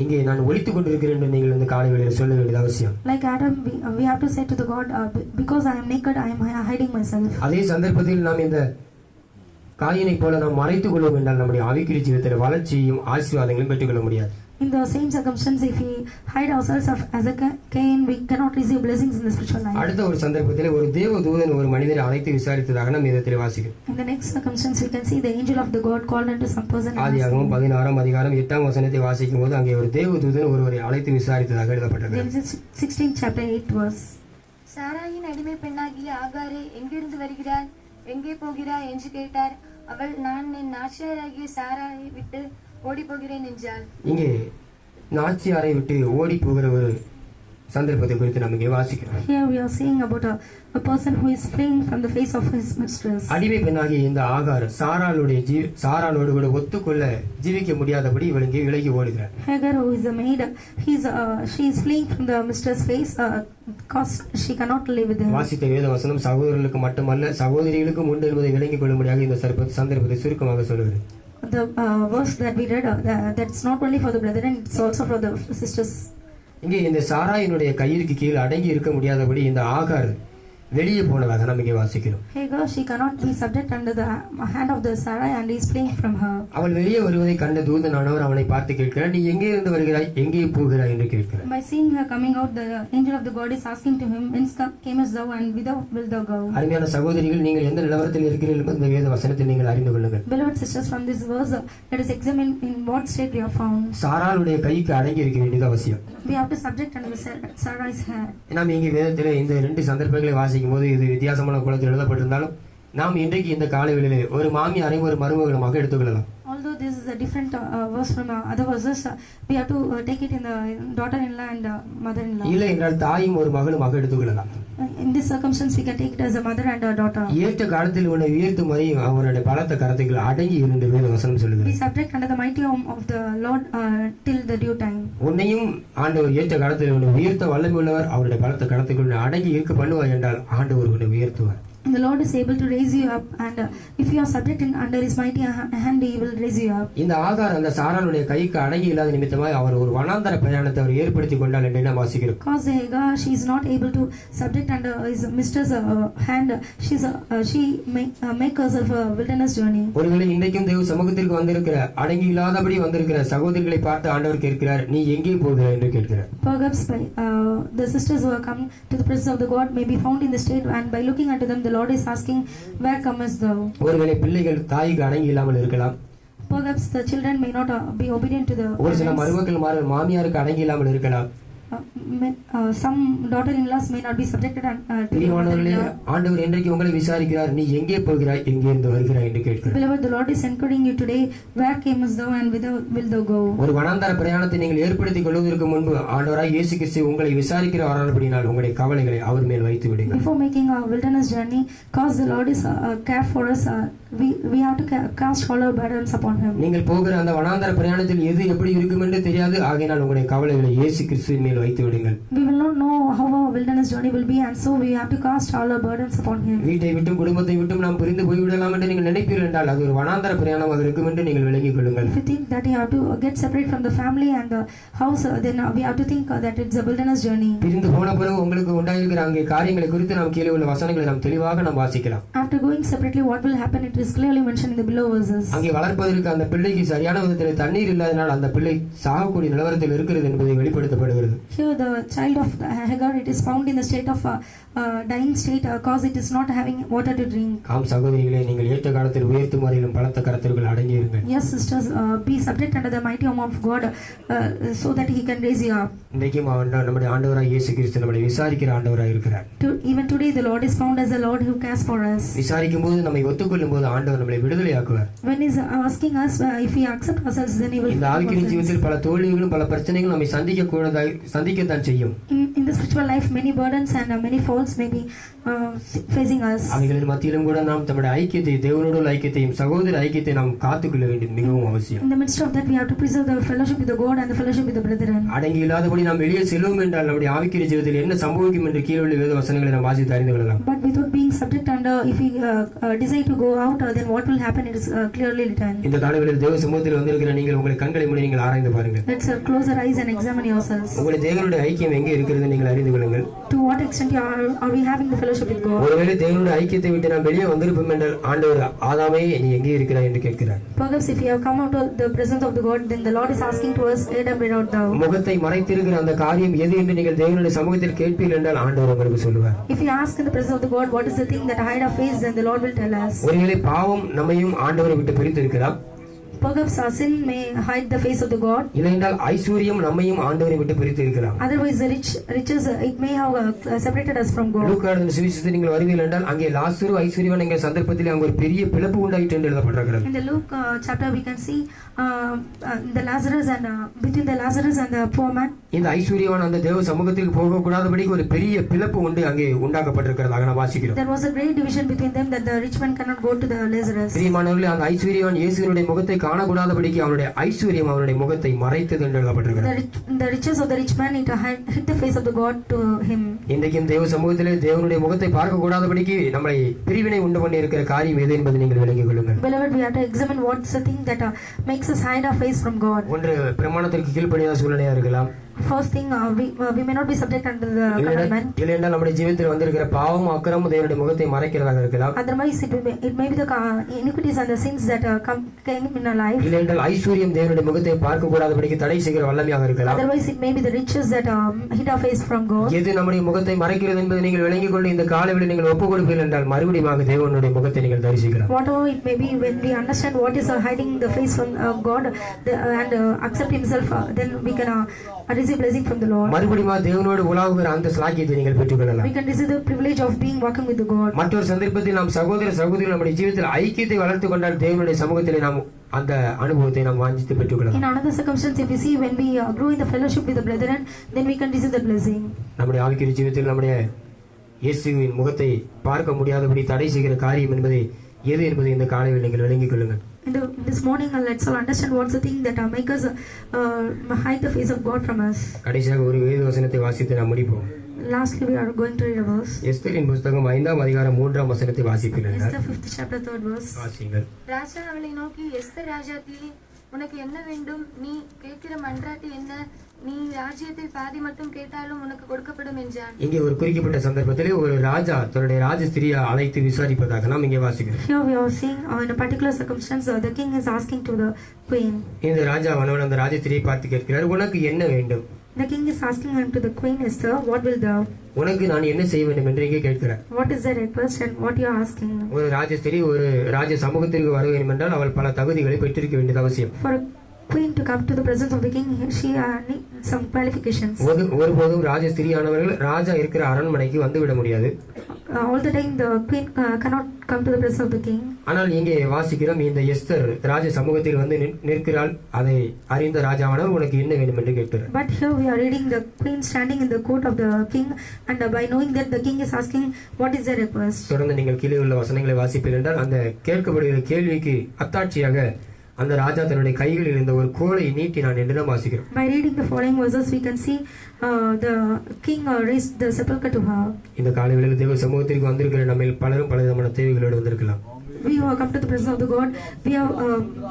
இங்கே நான் ஒளித்துக் கொண்டிருக்கிறேன் என்று நீங்கள் இந்த காலை வேளையில் சொல்ல வேண்டியது அவசியம். Like Adam, we have to say to the God, because I am naked, I am hiding myself. அதே சந்தர்ப்பத்தில் நாம் இந்த காயினை போல நாம் மறைத்துக் கொள்வோம் என்றால் நம்முடைய ஆவிக்குரிய ஜீவிதத்தில் வளர்ச்சியும் ஆசீர்வாதங்களும் பெற்றுக்கொள்ள முடியாது. In the same circumstance, if we hide ourselves as a Cain, we cannot receive blessings in the spiritual life. அடுத்த ஒரு சந்தர்ப்பத்தில் ஒரு தேவ தூதன் ஒரு மனிதரை அழைத்து விசாரித்ததாக நாம் வேதத்தில் வாசிக்கிறோம். In the next circumstance, we can see the angel of the God called unto some person. ஆதியாகமம் 16ஆம் அதிகாரம் 8ஆம் வசனத்தை வாசிக்கும் போது அங்கே ஒரு தேவ தூதன் ஒருவரை அழைத்து விசாரித்ததாக எழுதப்பட்டிருக்கிறது. Genesis 16 chapter 8 verse. சாராயின் அடிமை பெண்ணாகிய ஆகாரே, எங்கிருந்து வருகிறாய், எங்கே போகிறாய் என்று கேட்டார். அவள், நான் என் நாச்சியாராகிய சாராயை விட்டு ஓடி போகிறேன் என்றாள். இங்கே நாச்சியாரை விட்டு ஓடி போகிற ஒரு சந்தர்ப்பத்தை குறித்து நாம் இங்கே வாசிக்கிறோம். Here we are seeing about a person who is fleeing from the face of his mistress. அடிமை பெண்ணாகிய இந்த ஆகார் சாராளோடு கூட ஒத்துக்கொள்ள ஜீவிக்க முடியாதபடி இவள் இங்கே விலகி ஓடுகிறார். Hagar, who is a maid, she is fleeing from the mistress' face because she cannot live with him. வாசித்த வேத வசனம் சகோதரர்களுக்கு மட்டுமல்ல சகோதரிகளுக்கும் உண்டு என்பதை விளங்கிக் கொள்ளும்படியாக இந்த சந்தர்ப்பத்தை சுருக்கமாக சொல்லுகிறது. The verse that we read, that's not only for the brethren, it's also for the sisters. இங்கே இந்த சாராயினுடைய கையிற்கு கீழ் அடங்கி இருக்க முடியாதபடி இந்த ஆகார் வெளியே போனதாக நாம் இங்கே வாசிக்கிறோம். Hagar, she cannot be subject under the hand of the Sarai and he is fleeing from her. அவள் வெளியே வருவதை கண்ட தூதனானவர் அவனை பார்த்து கேட்கிறார், நீ எங்கே இருந்து வருகிறாய், எங்கே போகிறாய் என்று கேட்கிறார். By seeing her coming out, the angel of the God is asking to him, whence camest thou and whither wilt thou go? அருமையான சகோதரிகள், நீங்கள் எந்த நிலவரத்தில் இருக்கிறீர்கள் என்பது இந்த வேத வசனத்தை நீங்கள் அறிந்து கொள்ளுங்கள். Beloved sisters, from this verse, let us examine in what state we are found. சாராளுடைய கைக்கு அடங்கி இருக்க வேண்டியது அவசியம். We have to subject under Sarai's hand. நாம் இங்கே வேதத்தில் இந்த ரெண்டு சந்தர்ப்பங்களை வாசிக்கும் போது இது வித்தியாசமான குலத்தில் எழுதப்பட்டிருந்தாலும் நாம் இன்றைக்கு இந்த காலைகளிலே ஒரு மாமியாரையும் ஒரு மருமகளுமாக எடுத்துக்கொள்ளலாம். Although this is a different verse from other verses, we have to take it in the daughter-in-law and mother-in-law. இல்லை என்றால் தாயும் ஒரு மகளுமாக எடுத்துக்கொள்ளலாம். In this circumstance, we can take it as a mother and a daughter. ஏற்ற காலத்தில் உன்னை உயர்த்தும் வரை அவருடைய பலத்த கரத்துக்கு அடங்கி இருந்து வேத வசனம் சொல்லுகிறது. Be subject under the mighty arm of the Lord till the due time. உன்னையும் ஆண்டவர் ஏற்ற காலத்தில் உன்னை உயர்த்த வல்லமை உள்ளவர், அவருடைய பலத்த கரத்துக்குள் அடங்கி இருக்க பண்ணுவார் என்றால் ஆண்டவர் உன்னை உயர்த்துவார். the Lord is able to raise you up, and if you are subject under His mighty hand, He will raise you up. இந்த ஆகார் அந்த சாராளுடைய கைக்கு அடங்கி இல்லாத நிமித்தமாய் அவர் ஒரு வனாந்தர பிரயாணத்தை அவர் ஏற்படுத்தி கொண்டால் என்று நாம் வாசிக்கிறோம். Because Hagar, she is not able to subject under his mistress hand. She make herself a wilderness journey. ஒருவேளை இன்றைக்கும் தேவ சமூகத்திற்கு வந்திருக்கிற அடங்கி இல்லாதபடி வந்திருக்கிற சகோதரிகளை பார்த்து ஆண்டவர் கேட்கிறார், நீ எங்கே போகிறாய் என்று கேட்கிறார். Perhaps the sisters who are coming to the presence of the God may be found in the state, and by looking unto them, the Lord is asking, where comest thou? ஒருவேளை பிள்ளைகள் தாய்க்கு அடங்கி இல்லாமல் இருக்கலாம். Perhaps the children may not be obedient to the ஒரு சில parents. மருமக்கள் மாமியாருக்கு அடங்கி இல்லாமல் இருக்கலாம். Some daughter-in-laws may not be subjected to பிரியமானவர்களே, the ஆண்டவர் இன்றைக்கு உங்களை விசாரிக்கிறார், நீ எங்கே போகிறாய், எங்கே இருந்து வருகிறாய் என்று கேட்கிறார். Beloved, the Lord is encouraging you today, where camest thou and whither wilt thou go? ஒரு வனாந்தர பிரயாணத்தை நீங்கள் ஏற்படுத்திக் கொள்வதற்கு முன்பு ஆண்டவராய் இயேசு கிறிஸ்து உங்களை விசாரிக்கிறவரானபடியால் உங்களுடைய கவலைகளை அவர் மேல் வைத்து விடுங்கள். Before making our wilderness journey, cause the Lord is care for us, we have to cast all our burdens upon Him. நீங்கள் போகிற அந்த வனாந்தர பிரயாணத்தில் எது எப்படி இருக்கும் என்று தெரியாது, ஆகையினால் உங்களுடைய கவலைகளை இயேசு கிறிஸ்துவின் மேல் வைத்து விடுங்கள். We will not know how our wilderness journey will be, and so we have to cast all our burdens upon Him. வீட்டை விட்டும் குடும்பத்தை விட்டும் நாம் பிரிந்து போய்விடலாம் என்று நீங்கள் நினைப்பீர்கள் என்றால் அது ஒரு வனாந்தர பிரயாணமாக இருக்கும் என்று நீங்கள் விளங்கிக் கொள்ளுங்கள். If you think that you have to get separate from the family and the house, then we have to think that it's a wilderness journey. பிரிந்து போன பிறகு உங்களுக்கு உண்டாயிருக்கிற அங்கே காரியங்களை குறித்து நாம் கீழே உள்ள வசனங்களை நாம் தெளிவாக நாம் வாசிக்கலாம். After going separately, what will happen? It is clearly mentioned in the below verses. அங்கே வளர்ப்பதற்கு அந்த பிள்ளைக்கு சரியான விதத்தில் தண்ணீர் இல்லாதனால் அந்த பிள்ளை சாகக்கூடிய நிலவரத்தில் இருக்கிறது என்பதை வெளிப்படுத்தப்படுகிறது. Here the child of Hagar, it is found in the state of dying state, cause it is not having water to drink. ஆம் சகோதரிகளே, நீங்கள் ஏற்ற காலத்தில் உயர்த்தும் வரையிலும் பலத்த கரத்திற்குள் அடங்கி இருங்கள். Yes, sisters, be subject under the mighty arm of God, so that He can raise you up. இன்றைக்கும் நம்முடைய ஆண்டவராய் இயேசு கிறிஸ்து நம்மை விசாரிக்கிற ஆண்டவராய் இருக்கிறார். Even today the Lord is found as a Lord who cares for us. விசாரிக்கும் போது நம்மை ஒத்துக்கொள்ளும் போது ஆண்டவர் நம்மை விடுதலையாக்குவார். When He is asking us, if we accept ourselves, then He will. இந்த ஆவிக்குரிய ஜீவிதத்தில் பல தோல்விகளும் பல பிரச்சனைகளும் நம்மை சந்திக்கத்தான் செய்யும். In the spiritual life, many burdens and many faults may be facing us. அவைகளின் மத்தியிலும் கூட நாம் நம்முடைய ஐக்கியத்தை, தேவனோடு உள்ள ஐக்கியத்தையும் சகோதர ஐக்கியத்தை நாம் காத்துக்கொள்ள வேண்டியது மிகவும் அவசியம். In the midst of that, we have to preserve the fellowship with the God and the fellowship with the brethren. அடங்கி இல்லாதபடி நாம் வெளியே செல்வோம் என்றால் நம்முடைய ஆவிக்குரிய ஜீவிதத்தில் என்ன சம்பவிக்கும் என்று கீழே உள்ள வேத வசனங்களை நாம் வாசித்து அறிந்து கொள்ளலாம். But without being subject under, if we decide to go out, then what will happen? It is clearly written. இந்த காலங்களில் தேவ சமூகத்தில் வந்திருக்கிற நீங்கள் உங்களை கண்களை மூடி நீங்கள் ஆராய்ந்து பாருங்கள். Let's close our eyes and examine yourselves. உங்களுடைய தேவனுடைய ஐக்கியம் எங்கே இருக்கிறது நீங்கள் அறிந்து கொள்ளுங்கள். To what extent are we having the fellowship with God? ஒருவேளை தேவனுடைய ஐக்கியத்தை விட்டு நாம் வெளியே வந்திருப்போம் என்றால் ஆண்டவர் ஆதாமே நீ எங்கே இருக்கிறாய் என்று கேட்கிறார். Perhaps if you have come out of the presence of the God, then the Lord is asking to us, Adam, where art thou? முகத்தை மறைத்திருக்கிற அந்த காரியம் எது என்று நீங்கள் தேவனுடைய சமூகத்தில் கேட்பீர்கள் என்றால் ஆண்டவர் உங்களுக்கு சொல்லுவார். If you ask in the presence of the God, what is the thing that hide our face, then the Lord will tell us. ஒருவேளை பாவம் நம்மையும் ஆண்டவரை விட்டு பிரித்திருக்கலாம். Perhaps our sin may hide the face of the God. இல்லையென்றால் ஐஸ்வர்யம் நம்மையும் ஆண்டவரை விட்டு பிரித்திருக்கலாம். Otherwise, the riches it may have separated us from God. லூக்காவின் சுவிசேஷத்தில் நீங்கள் வருவீர்கள் என்றால் அங்கே லாசரு ஐஸ்வர்யவான் என்கிற சந்தர்ப்பத்தில் அங்கே ஒரு பெரிய பிளப்பு உண்டாயிற்று என்று எழுதப்பட்டிருக்கிறது. In the Luke chapter, we can see the Lazarus and between the Lazarus and the poor man. இந்த ஐஸ்வர்யவான் அந்த தேவ சமூகத்திற்கு போகக்கூடாதபடி ஒரு பெரிய பிளப்பு உண்டு அங்கே உண்டாக்கப்பட்டிருக்கிறதாக நாம் வாசிக்கிறோம். There was a great division between them, that the rich man cannot go to the Lazarus. பிரியமானவர்களே, அந்த ஐஸ்வர்யவான் இயேசுவினுடைய முகத்தை காணக்கூடாதபடிக்கு அவனுடைய ஐஸ்வர்யம் அவனுடைய முகத்தை மறைத்தது என்று எழுதப்பட்டிருக்கிறது. The riches of the rich man, it hid the face of the God to him. இன்றைக்கும் தேவ சமூகத்திலே தேவனுடைய முகத்தை பார்க்க கூடாதபடிக்கு நம்மை பிரிவினை உண்டு பண்ணி இருக்கிற காரியம் எது என்பதை நீங்கள் விளங்கிக் கொள்ளுங்கள். Beloved, we have to examine what's the thing that makes us hide our face from God. ஒன்று பிரமாணத்திற்கு கீழ்ப்படியாத சூழ்நிலையா இருக்கலாம். First thing, we may not be subject under the commandment. இல்லையென்றால் நம்முடைய ஜீவிதத்தில் வந்திருக்கிற பாவம் அக்கிரமம் தேவனுடைய முகத்தை மறைக்கிறதாக இருக்கலாம். Otherwise, it may be the iniquities and the sins that came in our life. இல்லையென்றால் ஐஸ்வர்யம் தேவனுடைய முகத்தை பார்க்க கூடாதபடிக்கு தடை செய்கிற வல்லமையாக இருக்கலாம். Otherwise, it may be the riches that hid our face from God. எது நம்முடைய முகத்தை மறைக்கிறது என்பதை நீங்கள் விளங்கிக் கொண்டு இந்த காலையில் நீங்கள் ஒப்புக் கொடுப்பீர்கள் என்றால் மறுபடியும் தேவனுடைய முகத்தை நீங்கள் தரிசிக்கலாம். Whatever it may be, when we understand what is hiding the face from God and accept Himself, then we can receive blessing from the Lord. மறுபடியும் தேவனோடு உலாவுகிற அந்த ஸ்லாக்கியத்தை நீங்கள் பெற்றுக்கொள்ளலாம். We can receive the privilege of being walking with the God. மற்றொரு சந்தர்ப்பத்தில் நாம் சகோதர சகோதரிகள் நம்முடைய ஜீவிதத்தில் ஐக்கியத்தை வளர்த்துக் கொண்டால் தேவனுடைய சமூகத்திலே நாம் அந்த அனுபவத்தை நாம் வாஞ்சித்து பெற்றுக்கொள்ளலாம். In another circumstance, if we see when we grow in the fellowship with the brethren, then we can receive the blessing. நம்முடைய ஆவிக்குரிய ஜீவிதத்தில் நம்முடைய இயேசுவின் முகத்தை பார்க்க முடியாதபடி தடை செய்கிற காரியம் என்பதை எது என்பதை இந்த காலையில் நீங்கள் விளங்கிக் கொள்ளுங்கள். This morning, let's all understand what's the thing that make us hide the face of God from us. கடைசியாக ஒரு வேத வசனத்தை வாசித்து நாம் முடிப்போம். lastly, we are going to read a verse. எஸ்தரின் புஸ்தகம் 5ஆம் அதிகாரம் 3ஆம் வசனத்தை வாசிப்பீர்கள். Esther 5th chapter 3rd verse. வாசிங்கள். ராஜா அவளை நோக்கி, எஸ்தர் ராஜாத்தியே, உனக்கு என்ன வேண்டும்? நீ கேட்கிற மன்றாட்டு என்ன? நீ ராஜ்யத்தில் பாதி மட்டும் கேட்டாலும் உனக்கு கொடுக்கப்படும் என்றான். இங்கே ஒரு குறிக்கப்பட்ட சந்தர்ப்பத்திலே ஒரு ராஜா தன்னுடைய ராஜஸ்திரியை அழைத்து விசாரிப்பதாக நாம் இங்கே வாசிக்கிறோம். Here we are seeing in a particular circumstance the king is asking to the queen. இந்த ராஜாவானவன் அந்த ராஜஸ்திரியை பார்த்து கேட்கிறார், உனக்கு என்ன வேண்டும்? The king is asking unto the queen Esther, what will thou? உனக்கு நான் என்ன செய்ய வேண்டும் என்று இங்கே கேட்கிறார். What is the request and what you are asking? ஒரு ராஜஸ்திரி ஒரு ராஜ சமூகத்திற்கு வர வேண்டும் என்றால் அவள் பல தகுதிகளை பெற்றிருக்க வேண்டியது அவசியம். For a queen to come to the presence of the king, she needs some qualifications. ஒருபோதும் ராஜஸ்திரியானவர்கள் ராஜா இருக்கிற அரண்மனைக்கு வந்துவிட முடியாது. All the time the queen cannot come to the presence of the king. ஆனால் இங்கே வாசிக்கிறோம், இந்த எஸ்தர் ராஜ சமூகத்தில் வந்து நிற்கிறாள். அதை அறிந்த ராஜாவானவர் உனக்கு என்ன வேண்டும் என்று கேட்கிறார். But here we are reading the queen standing in the court of the king, and by knowing that the king is asking what is the request. தொடர்ந்து நீங்கள் கீழே உள்ள வசனங்களை வாசிப்பீர்கள் என்றால் அந்த கேட்கப்படுகிற கேள்விக்கு அத்தாட்சியாக அந்த ராஜா தன்னுடைய கைகளில் இருந்த ஒரு கோலை நீட்டினான் என்று நாம் வாசிக்கிறோம். By reading the following verses we can see the king raised the sepulchre to her. இந்த காலைகளில் தேவ சமூகத்திற்கு வந்திருக்கிற நம்ம பலரும் பலவிதமான தேவைகளோடு வந்திருக்கலாம். We who have come to the presence of the God,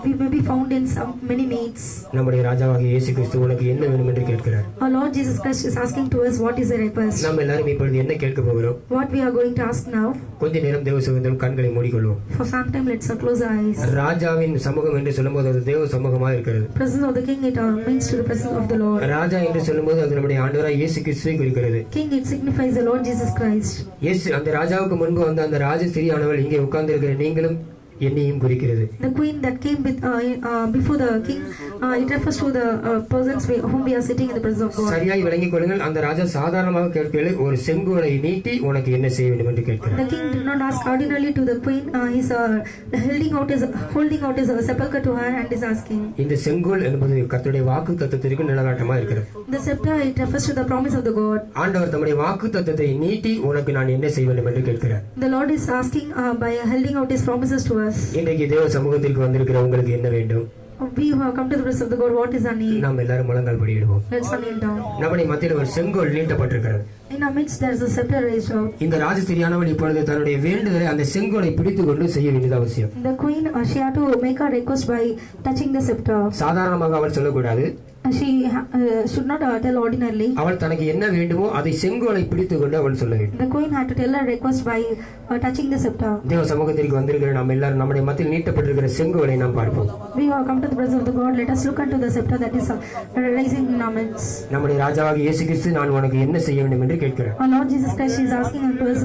we may be found in many needs. நம்முடைய ராஜாவாகிய இயேசு கிறிஸ்து உனக்கு என்ன வேண்டும் என்று கேட்கிறார். Our Lord Jesus Christ is asking to us what is the request. நாம் எல்லாரும் இப்பொழுது என்ன கேட்க போகிறோம்? What we are going to ask now. கொஞ்ச நேரம் தேவ சமூகத்தில் கண்களை மூடிக்கொள்வோம். For some time let's close our eyes. ராஜாவின் சமூகம் என்று சொல்லும்போது அது தேவ சமூகமாக இருக்கிறது. Presence of the king, it means to the presence of the Lord. ராஜா என்று சொல்லும்போது அது நம்முடைய ஆண்டவராகிய இயேசு கிறிஸ்துவை குறிக்கிறது. King, it signifies the Lord Jesus Christ. இயேசு அந்த ராஜாவுக்கு முன்பு வந்த அந்த ராஜஸ்திரியானவள் இங்கே உட்கார்ந்து இருக்கிற நீங்களும் என்னையும் குறிக்கிறது. The queen that came before the king, it refers to the persons whom we are sitting in the presence of God. சரியாய் விளங்கிக் கொள்ளுங்கள். அந்த ராஜா சாதாரணமாக கேட்கவில்லை, ஒரு செங்கோலை நீட்டி உனக்கு என்ன செய்ய வேண்டும் என்று கேட்கிறார். The king did not ask ordinarily to the queen. He is holding out his sepulchre to her and is asking. இந்த செங்கோல் என்பது கர்த்தருடைய வாக்கு தத்தத்திற்கு நிலநாட்டமா இருக்கிறது. The scepter, it refers to the promise of the God. ஆண்டவர் தம்முடைய வாக்கு தத்தத்தை நீட்டி உனக்கு நான் என்ன செய்ய வேண்டும் என்று கேட்கிறார். The Lord is asking by holding out his promises to us. இன்றைக்கு தேவ சமூகத்திற்கு வந்திருக்கிற உங்களுக்கு என்ன வேண்டும்? We who have come to the presence of the God, what is our need? நாம் எல்லாரும் முழங்கால் படியிடுவோம். Let's kneel down. நம்முடைய மத்தியில் ஒரு செங்கோல் நீட்டப்பட்டிருக்கிறது. In our midst there is a scepter raised out. இந்த ராஜஸ்திரியானவள் இப்பொழுது தன்னுடைய வேண்டுதலை அந்த செங்கோலை பிடித்துக் கொண்டு செய்ய வேண்டியது அவசியம். The queen, she had to make a request by touching the scepter. சாதாரணமாக அவள் சொல்லக்கூடாது. She should not tell ordinarily. அவள் தனக்கு என்ன வேண்டுமோ அதை செங்கோலை பிடித்துக் கொண்டு அவள் சொல்ல வேண்டும். The queen had to tell her request by touching the scepter. தேவ சமூகத்திற்கு வந்திருக்கிற நாம் எல்லாரும் நம்முடைய மத்தியில் நீட்டப்பட்டிருக்கிற செங்கோலை நாம் பார்ப்போம். We have come to the presence of the God. Let us look unto the scepter that is rising in our midst. நம்முடைய ராஜாவாகிய இயேசு கிறிஸ்து நான் உனக்கு என்ன செய்ய வேண்டும் என்று கேட்கிறார். Our Lord Jesus Christ is asking unto us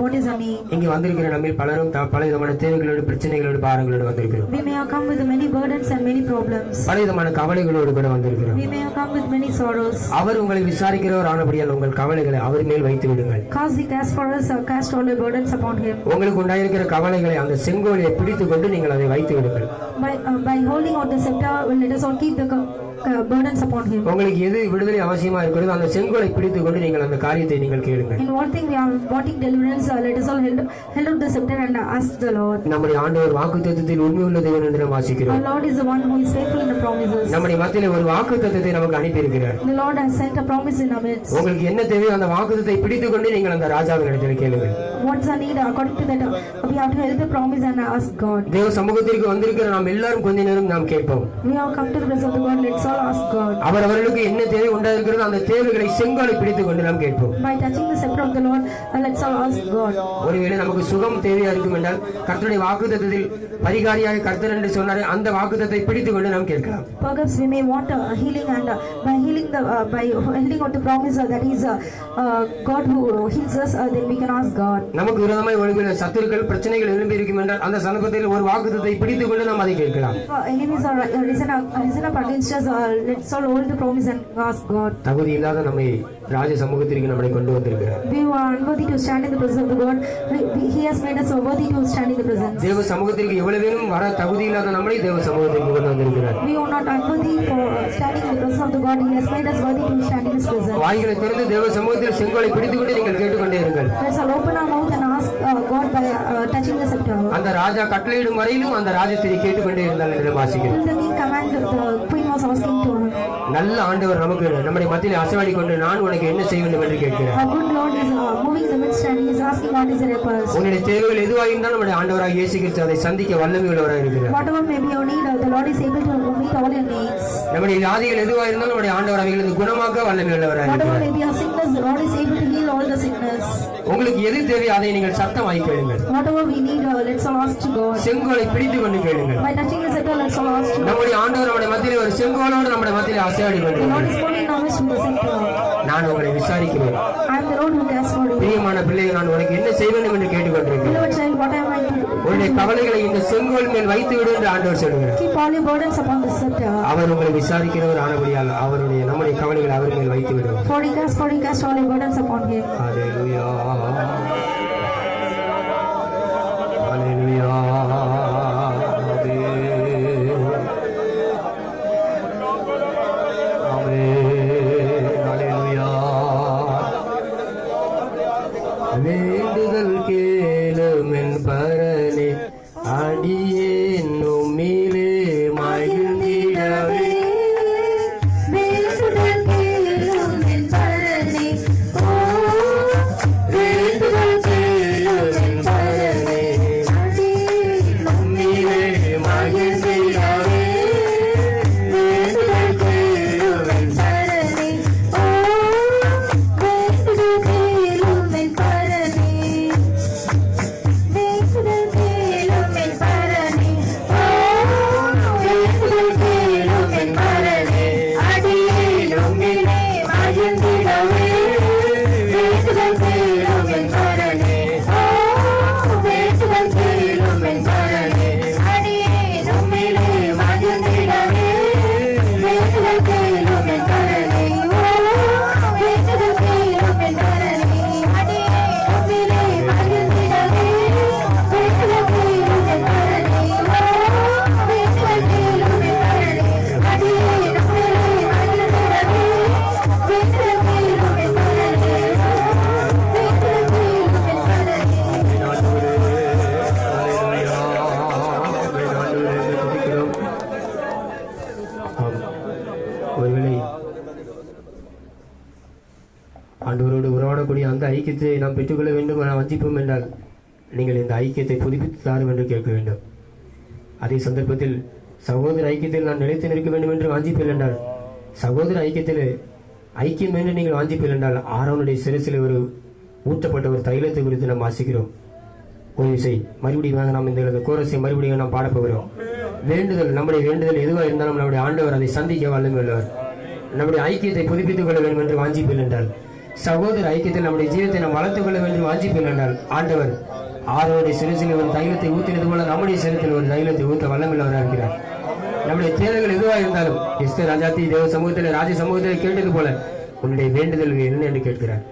what is our need. இங்கே வந்திருக்கிற நம்ம பலரும் பலவிதமான தேவைகளோடு பிரச்சனைகளோடு பாரங்களோடு வந்திருக்கிறோம். We may have come with many burdens and many problems. பலவிதமான கவலைகளோடு கூட வந்திருக்கிறோம். We may have come with many sorrows. அவர் உங்களை விசாரிக்கிறவர் ஆனபடியால் உங்கள் கவலைகளை அவர் மேல் வைத்து விடுங்கள். Cause he cares for us, cast all your burdens upon him. உங்களுக்கு உண்டாயிருக்கிற கவலைகளை அந்த செங்கோலை பிடித்துக் கொண்டு நீங்கள் அதை வைத்து விடுங்கள். By holding out the scepter, let us all keep the burdens upon him. உங்களுக்கு எது விடுதலை அவசியமா இருக்கிறது அந்த செங்கோலை பிடித்துக் கொண்டு நீங்கள் அந்த காரியத்தை நீங்கள் கேளுங்கள். In one thing we are wanting deliverance, let us all hold up the scepter and ask the Lord. நம்முடைய ஆண்டவர் வாக்குத்தத்தத்தில் உண்மையுள்ள தேவன் என்று வாசிக்கிறோம். Our Lord is the one who is faithful in the promises. நம்முடைய மத்தியிலே ஒரு வாக்குத்தத்தத்தை நமக்கு அனுப்பி இருக்கிறார். The Lord has sent a promise in our midst. உங்களுக்கு என்ன தேவையோ அந்த வாக்குத்தத்தை பிடித்துக் கொண்டு நீங்கள் அந்த ராஜாவின் இடத்தில் கேளுங்கள். What's our need? According to that, we have to help the promise and ask God. தேவ சமூகத்திற்கு வந்திருக்கிற நாம் எல்லாரும் கொஞ்ச நேரம் நாம் கேட்போம். We have come to the presence of the God. Let's all ask God. அவர்களுக்கு என்ன தேவை உண்டாயிருக்கிறது அந்த தேவைகளை செங்கோலை பிடித்துக் கொண்டு நாம் கேட்போம். By touching the scepter of the Lord, let's all ask God. ஒருவேளை நமக்கு சுகம் தேவையா இருக்கும் என்றால் கர்த்தருடைய வாக்குத்தத்தத்தில் பரிகாரியாக கர்த்தர் என்று சொன்னாரே அந்த வாக்குத்தத்தை பிடித்துக் கொண்டு நாம் கேட்கலாம். Perhaps we may want healing, and by holding out the promise that is God who heals us, then we can ask God. நமக்கு விரோதமாய் ஒழுங்குகிற சத்துருக்கள் பிரச்சனைகள் எழும்பி இருக்கும் என்றால் அந்த சந்தர்ப்பத்தில் ஒரு வாக்குத்தத்தை பிடித்துக் கொண்டு நாம் அதை கேட்கலாம். Enemies are risen up against us, let's all hold the promise and ask God. தகுதி இல்லாத நம்மை ராஜ சமூகத்திற்கு நம்மை கொண்டு வந்திருக்கிறார். We are unworthy to stand in the presence of the God. He has made us worthy to stand in the presence. தேவ சமூகத்திற்கு எவ்வளவு வேணும் வர தகுதி இல்லாத நம்மை தேவ சமூகத்திற்கு கொண்டு வந்திருக்கிறார். We are not unworthy for standing in the presence of the God. He has made us worthy to stand in His presence. வாய்களை திறந்து தேவ சமூகத்தில் செங்கோலை பிடித்துக் கொண்டு நீங்கள் கேட்டுக்கொண்டே இருங்கள். Let's all open our mouth and ask ask God by touching the scepter. அந்த ராஜா கட்டளையிடும் வரையிலும் அந்த ராஜஸ்திரி கேட்டுக்கொண்டே இருந்தால் என்று வாசிக்கிறோம். Till the king commanded, the queen was asking to her. நல்ல ஆண்டவர் நமக்கு நம்முடைய மத்தியிலே அசைவாடி கொண்டு நான் உனக்கு என்ன செய்ய வேண்டும் என்று கேட்கிறார். Our good Lord is moving the midst and he is asking what is the request. உன்னுடைய தேவைகள் எதுவாக இருந்தாலும் நம்முடைய ஆண்டவராக இயேசு கிறிஸ்து அதை சந்திக்க வல்லமை உள்ளவராக இருக்கிறார். Whatever may be your need, the Lord is able to meet all your needs. நம்முடைய வியாதிகள் எதுவாக இருந்தாலும் நம்முடைய ஆண்டவர் அவைகளை குணமாக்க வல்லமை உள்ளவராக Whatever இருக்கிறார். may be your sickness, the Lord is able to heal all the sickness. உங்களுக்கு எது தேவை அதை நீங்கள் சத்தமாய் கேளுங்கள். Whatever we need, let's all ask to God. செங்கோலை பிடித்துக் கொண்டு கேளுங்கள். By touching the scepter, let's all ask to God. நம்முடைய ஆண்டவர் நம்முடைய மத்தியிலே ஒரு செங்கோலோடு நம்முடைய மத்தியிலே அசைவாடி The Lord கொண்டிருக்கிறார். is pulling our midst with the scepter. நான் உங்களை விசாரிக்கிறேன். I am the Lord who cares for you. பிரியமான பிள்ளையை நான் உனக்கு என்ன செய்ய வேண்டும் என்று கேட்டுக்கொண்டிருக்கிறேன். Beloved child, what am I to do? உன்னுடைய கவலைகளை இந்த செங்கோல் மேல் வைத்து விடு என்று ஆண்டவர் சொல்கிறார். Keep all your burdens upon the scepter. அவர் உங்களை விசாரிக்கிறவர் ஆனபடியால் அவருடைய நம்முடைய கவலைகளை அவர் மேல் வைத்து விடுவார். For he cast all your burdens upon him. ஹல்லேலூயா ஹல்லேலூயா வேண்டுதல் கேளுமென் பரனே அடியேன் உம்மிலே மகிழ்ந்திடவே வேண்டுதல் கேளுமென் பரனே. வேண்டுதல் கேளுமென் பரனே. அடியேன் உம்மிலே மகிழ்ந்திடவே வேண்டுதல் கேளுமென் பரனே. வேண்டுதல் கேளுமென் பரனே. வேண்டுதல் கேளுமென் பரனே. வேண்டுதல் கேளுமென் பரனே. அடியேன் உம்மிலே மகிழ்ந்திடவே. வேண்டுதல் கேளுமென் பரனே. வேண்டுதல் கேளுமென் பரனே. அடியேன் உம்மிலே மகிழ்ந்திடவே. வேண்டுதல் கேளுமென் பரனே. வேண்டுதல் கேளுமென் பரனே. அடியேன் உம்மிலே மகிழ்ந்திடவே. வேண்டுதல் கேளுமென் பரனே. வேண்டுதல் கேளுமென் பரனே. அடியேன் உம்மிலே மகிழ்ந்திடவே. வேண்டுதல் கேளுமென் பரனே. வேண்டுதல் கேளுமென் பரனே. ஒருவேளை ஆண்டவரோடு உறவாடக்கூடிய அந்த ஐக்கியத்தை நாம் பெற்றுக்கொள்ள வேண்டும் என வஞ்சிப்போம் என்றால் நீங்கள் இந்த ஐக்கியத்தை புதுப்பித்து தாரும் என்று கேட்க வேண்டும். அதே சந்தர்ப்பத்தில் சகோதர ஐக்கியத்தில் நான் நிலைத்து நிற்க வேண்டும் என்று வாஞ்சிப்பீர்கள் என்றால் சகோதர ஐக்கியத்தில் ஐக்கியம் என்று நீங்கள் வாஞ்சிப்பீர்கள் என்றால் ஆரோனுடைய சிரசில் ஒரு ஊற்றப்பட்ட ஒரு தைலத்தை குறித்து நாம் வாசிக்கிறோம். ஒரு இசை மறுபடியும் நாம் இந்த கோரஸை மறுபடியும் நாம் பாடப்போகிறோம். வேண்டுதல் நம்முடைய வேண்டுதல் எதுவாக இருந்தாலும் நம்முடைய ஆண்டவர் அதை சந்திக்க வல்லமை உள்ளவர். நம்முடைய ஐக்கியத்தை புதுப்பித்துக் கொள்ள வேண்டும் என்று வாஞ்சிப்பீர்கள் என்றால் சகோதர ஐக்கியத்தில் நம்முடைய ஜீவத்தை நாம் வளர்த்துக் கொள்ள வேண்டும் வாஞ்சிப்பீர்கள் என்றால் ஆண்டவர் ஆரோனுடைய சிரசில் ஒரு தைலத்தை ஊற்றினது போல நம்முடைய சிரத்தில் ஒரு தைலத்தை ஊற்ற வல்லமையுள்ளவராக இருக்கிறார். நம்முடைய தேவைகள் எதுவாக இருந்தாலும் எஸ்தர் ராஜாத்தி தேவ சமூகத்தில் ராஜ சமூகத்தில் கேட்டது போல உன்னுடைய வேண்டுதல் என்ன என்று கேட்கிறார்.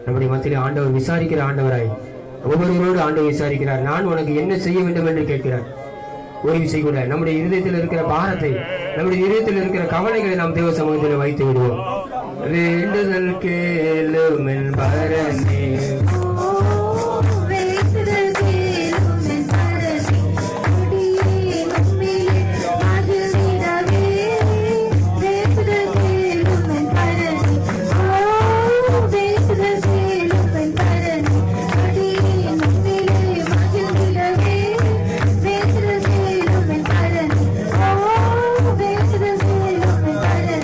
நம்முடைய மத்தியிலே ஆண்டவர் விசாரிக்கிற ஆண்டவராய் ஒவ்வொருவரோடு ஆண்டவர் விசாரிக்கிறார். நான் உனக்கு என்ன செய்ய வேண்டும் என்று கேட்கிறார். ஒரு விஷயம் கூட நம்முடைய இருதயத்தில் இருக்கிற பாரத்தை நம்முடைய இருதயத்தில் இருக்கிற கவலைகளை நாம் தேவ சமூகத்தில் வைத்து விடுவோம். வேண்டுதல் கேளுமென் பரனே. வேண்டுதல் கேளுமென் பரனே. அடியேன் உம்மிலே மகிழ்ந்திடவே. வேண்டுதல் கேளுமென் பரனே. வேண்டுதல் கேளுமென் பரனே. அடியேன் உம்மிலே மகிழ்ந்திடவே. வேண்டுதல் கேளுமென் பரனே. வேண்டுதல் கேளுமென் பரனே.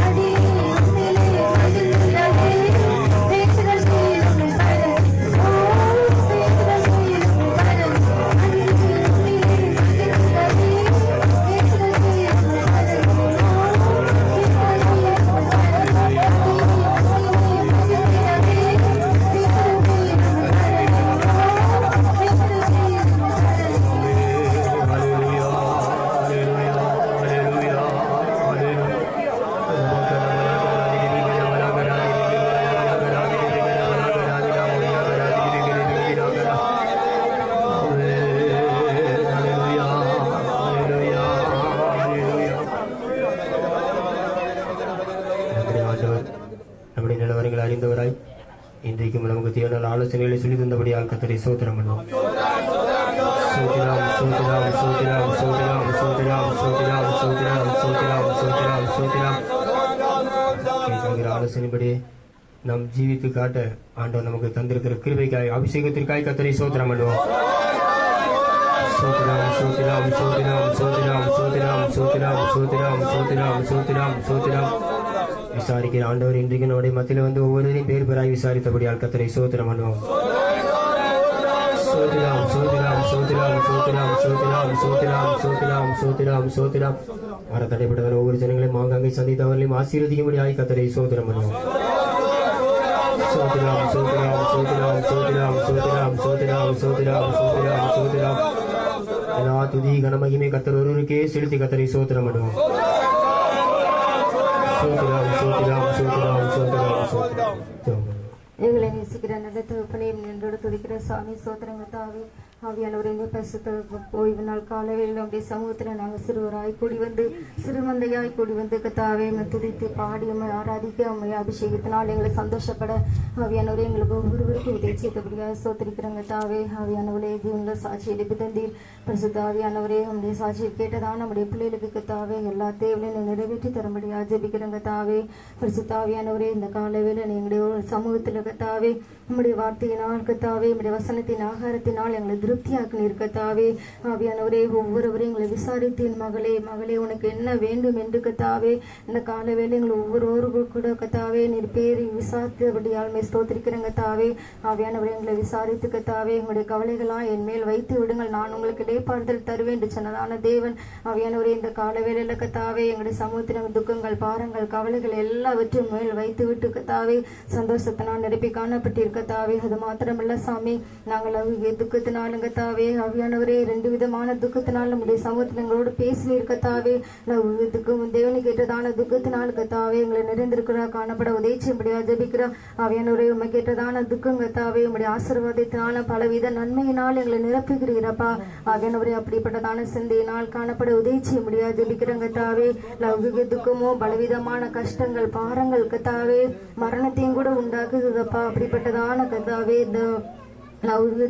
அடியேன் உம்மிலே மகிழ்ந்திடவே. வேண்டுதல் கேளுமென் பரனே. பற்றிய நல்ல ஆலோசனைகளை சொல்லி தந்தபடியால் கர்த்தரை ஸ்தோத்திரம் பண்ணுவோம். சோத்திரம் சோத்திரம் சோத்திரம் சோத்திரம் சோத்திரம் சோத்திரம் சோத்திரம் சோத்திரம் சோத்திரம் சோத்திரம். ஆலோசனைப்படி நாம் ஜீவித்து காட்ட ஆண்டவர் நமக்கு தந்திருக்கிற கிருபைக்காய் அபிஷேகத்திற்காய் கர்த்தரை ஸ்தோத்திரம் பண்ணுவோம். சோத்திரம் சோத்திரம் சோத்திரம் சோத்திரம் சோத்திரம் சோத்திரம் சோத்திரம் சோத்திரம் சோத்திரம் சோத்திரம். விசாரிக்கிற ஆண்டவர் இன்றைக்கு நம்முடைய மத்தியில் வந்து ஒவ்வொருவரையும் பேர் பேராய் விசாரித்தபடியால் கர்த்தரை ஸ்தோத்திரம் பண்ணுவோம். சோத்திரம் சோத்திரம் சோத்திரம் சோத்திரம் சோத்திரம் சோத்திரம் சோத்திரம் சோத்திரம் சோத்திரம். வர தடைப்பட்டவர் ஒவ்வொரு ஜனங்களையும் ஆங்காங்கே சந்தித்து அவர்களையும் ஆசீர்வதிக்கும்படியாய் கர்த்தரை ஸ்தோத்திரம் பண்ணுவோம். சோத்திரம் சோத்திரம் சோத்திரம் சோத்திரம் சோத்திரம் சோத்திரம் சோத்திரம் சோத்திரம் சோத்திரம். எல்லா துதி கனமகிமை கர்த்தர் ஒருவருக்கே செலுத்தி கர்த்தரை ஸ்தோத்திரம் பண்ணுவோம். சோத்திரம் சோத்திரம் சோத்திரம் சோத்திரம் சோத்திரம். எங்களை நேசிக்கிற நல்ல தகப்பனையும் நின்றோடு துதிக்கிற சாமி சோத்திரங்கள் தாவே ஆவியானவரை பரிசுத்த ஓய்வு நாள் காலையில் நம்முடைய சமூகத்தில் நாங்கள் சிறுவராய் கூடி வந்து சிறுமந்தையாய் கூடி வந்து கத்தாவே துதித்து பாடி அம்மை ஆராதிக்க அம்மை அபிஷேகத்தினால் எங்களை சந்தோஷப்பட ஆவியானவரே எங்களுக்கு ஒவ்வொருவருக்கும் உதவி செய்தபடியாக சோத்திருக்கிறங்க தாவே ஆவியானவரே ஜீவன்ல சாட்சி எழுப்பி தந்தீர் பரிசுத்த ஆவியானவரே நம்முடைய சாட்சியை கேட்டதான் நம்முடைய பிள்ளைகளுக்கு கத்தாவே எல்லா தேவையும் நிறைவேற்றி தரும்படியாக ஜெபிக்கிறங்க தாவே பரிசுத்த ஆவியானவரே இந்த காலை வேளை எங்களுடைய சமூகத்தில் கத்தாவே நம்முடைய வார்த்தையினால் கத்தாவே நம்முடைய வசனத்தின் ஆகாரத்தினால் எங்களை திருப்தியாக்கினீர் கத்தாவே ஆவியானவரே ஒவ்வொருவரையும் எங்களை விசாரித்தேன் மகளே மகளே உனக்கு என்ன வேண்டும் என்று கத்தாவே இந்த கால வேலை எங்களை ஒவ்வொருவரும் கூட கத்தாவே நீர் பேரை விசாரித்தபடியால் ஸ்தோத்திரிக்கிறேங்க தாவே ஆவியானவரை எங்களை விசாரித்து கத்தாவே உங்களுடைய கவலைகளா என் மேல் வைத்து விடுங்கள் நான் உங்களுக்கு இடைப்பாறுதல் தருவேன் என்று சொன்னதான தேவன் ஆவியானவரே இந்த கால வேலையில கத்தாவே எங்களுடைய சமூகத்தின் துக்கங்கள் பாரங்கள் கவலைகள் எல்லாவற்றையும் மேல் வைத்து விட்டு கத்தாவே சந்தோஷத்தினால் நிரப்பி காணப்பட்டிருக்கத்தாவே அது மாத்திரமல்ல சாமி நாங்கள் துக்கத்தினாலும் கத்தாவே ஆவியானவரே 2 விதமான துக்கத்தினால் நம்முடைய சமூகத்தில் எங்களோடு பேசினீர் கத்தாவே துக்கம் தேவனுக்கு ஏற்றதான துக்கத்தினால் கத்தாவே எங்களை நிறைந்திருக்கிறா காணப்பட உதவி செய்யும்படியாக ஜெபிக்கிறோம் ஆவியானவரே உண்மை கேட்டதான துக்கம் கத்தாவே உங்களுடைய ஆசீர்வாதத்தினால பலவித நன்மையினால் எங்களை நிரப்புகிறீரப்பா ஆவியானவரே அப்படிப்பட்டதான சிந்தையினால் காணப்பட உதவி செய்யும்படியாக ஜெபிக்கிறோம் கத்தாவே லௌகிக துக்கமோ பலவிதமான கஷ்டங்கள் பாரங்கள் கத்தாவே மரணத்தையும் கூட உண்டாக்குதுப்பா அப்படிப்பட்டதான கத்தாவே இந்த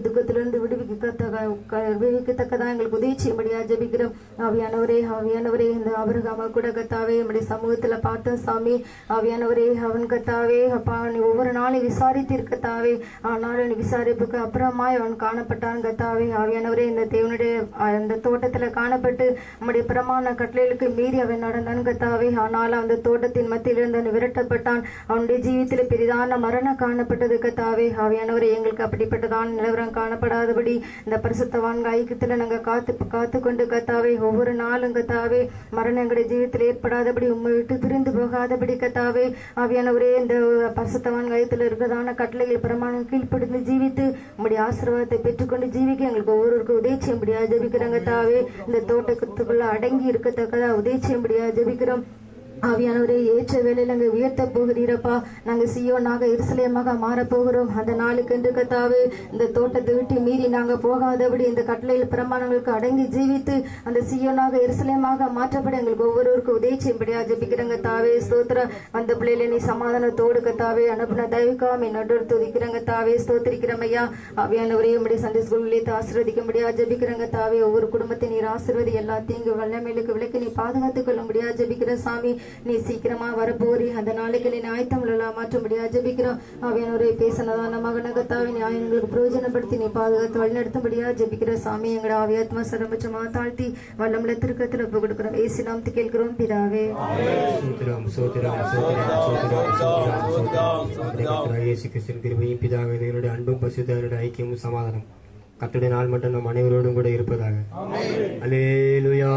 துக்கத்திலிருந்து விடுவிக்கத்தக்கதான் எங்களுக்கு உதவி செய்யும்படியா ஜெபிக்கிறோம் ஆவியானவரே இந்த ஆபிரகாம கூட கத்தாவே நம்முடைய சமூகத்துல பார்த்த சாமி ஆவியானவரே அவன் கத்தாவே அப்பா நீ ஒவ்வொரு நாளையும் விசாரித்திருக்கத்தாவே ஆனாலும் விசாரிப்புக்கு அப்புறமாய் அவன் காணப்பட்டான் கத்தாவே ஆவியானவரே இந்த தேவனுடைய அந்த தோட்டத்துல காணப்பட்டு நம்முடைய பிரமாண கட்டளைகளுக்கு மீறி அவன் நடந்தான் கத்தாவே ஆனாலும் அந்த தோட்டத்தின் மத்தியிலிருந்து அவன் விரட்டப்பட்டான் அவனுடைய ஜீவித்துல பெரிதான மரணம் காணப்பட்டது கத்தாவே ஆவியானவரே எங்களுக்கு அப்படிப்பட்டதான் நிலவரம் காணப்படாதபடி இந்த பரிசுத்தவான் ஐக்கியத்துல நாங்க காத்து கொண்டு கத்தாவே ஒவ்வொரு நாளும் கத்தாவே மரணம் எங்களுடைய ஜீவிதத்தில் ஏற்படாதபடி உண்மை விட்டு பிரிந்து போகாதபடி கத்தாவே ஆவியானவரே இந்த பரிசுத்தவான் ஐக்கியத்துல இருக்கிறதான கட்டளைகள் பிரமாணம் கீழ்ப்படிந்து ஜீவித்து உங்களுடைய ஆசீர்வாதத்தை பெற்றுக்கொண்டு ஜீவிக்க எங்களுக்கு ஒவ்வொருவருக்கும் உதவி செய்யும்படியா ஜெபிக்கிறோங்க தாவே இந்த தோட்டத்துக்குள்ள அடங்கி இருக்கத்தக்கதா உதவி செய்யும்படியா ஜெபிக்கிறோம் ஆவியானவரே ஏற்ற வேளையில் அங்கே உயர்த்த போகிறீரப்பா நாங்க சியோனாக எருசலேமாக மாறப்போகிறோம் அந்த நாளுக்கு என்று கத்தாவே இந்த தோட்டத்தை விட்டு மீறி நாங்க போகாதபடி இந்த கட்டளையில் பிரமாணங்களுக்கு அடங்கி ஜீவித்து அந்த சியோனாக எருசலேமாக மாற்றப்பட எங்களுக்கு ஒவ்வொருவருக்கும் உதவி செய்யும்படியா ஜெபிக்கிறங்க தாவே ஸ்தோத்திர அந்த பிள்ளையில நீ சமாதானத்தோடு கத்தாவே அனுப்பின தயவுக்காம என்னோட துதிக்கிறங்க தாவே ஸ்தோத்திரிக்கிறோம் ஐயா ஆவியானவரே உடைய சண்டே ஸ்கூல்ல ஆசீர்வதிக்கும்படியா ஜெபிக்கிறங்க தாவே ஒவ்வொரு குடும்பத்தை நீர் ஆசீர்வதி எல்லா தீங்கு வல்லமையிலுக்கு விலக்கி நீ பாதுகாத்துக் கொள்ளும்படியா ஜெபிக்கிற சாமி நீ சீக்கிரமா வரப்போறி அந்த நாளைக்கு நீ ஆயத்தமிழா மாற்றும்படியா ஜெபிக்கிறோம் ஆவியானவரே பேசினதான மகனகத்தாவை நியாயங்களுக்கு பிரயோஜனப்படுத்தி நீ பாதுகாத்து வழிநடத்தும்படியா ஜெபிக்கிற சாமி எங்களோட ஆவியாத்மா சரம்பட்சமா தாழ்த்தி வல்லமுள்ள திருக்கத்தில் ஒப்பு கொடுக்கிறோம் ஏசு நாமத்தை கேட்கிறோம் பிதாவே பிதாவே எங்களுடைய அன்பும் பரிசுத்தருடைய ஐக்கியமும் சமாதானம் கர்த்தருடைய நாள் மட்டும் நம் அனைவரோடும் கூட இருப்பதாக அல்லேலூயா.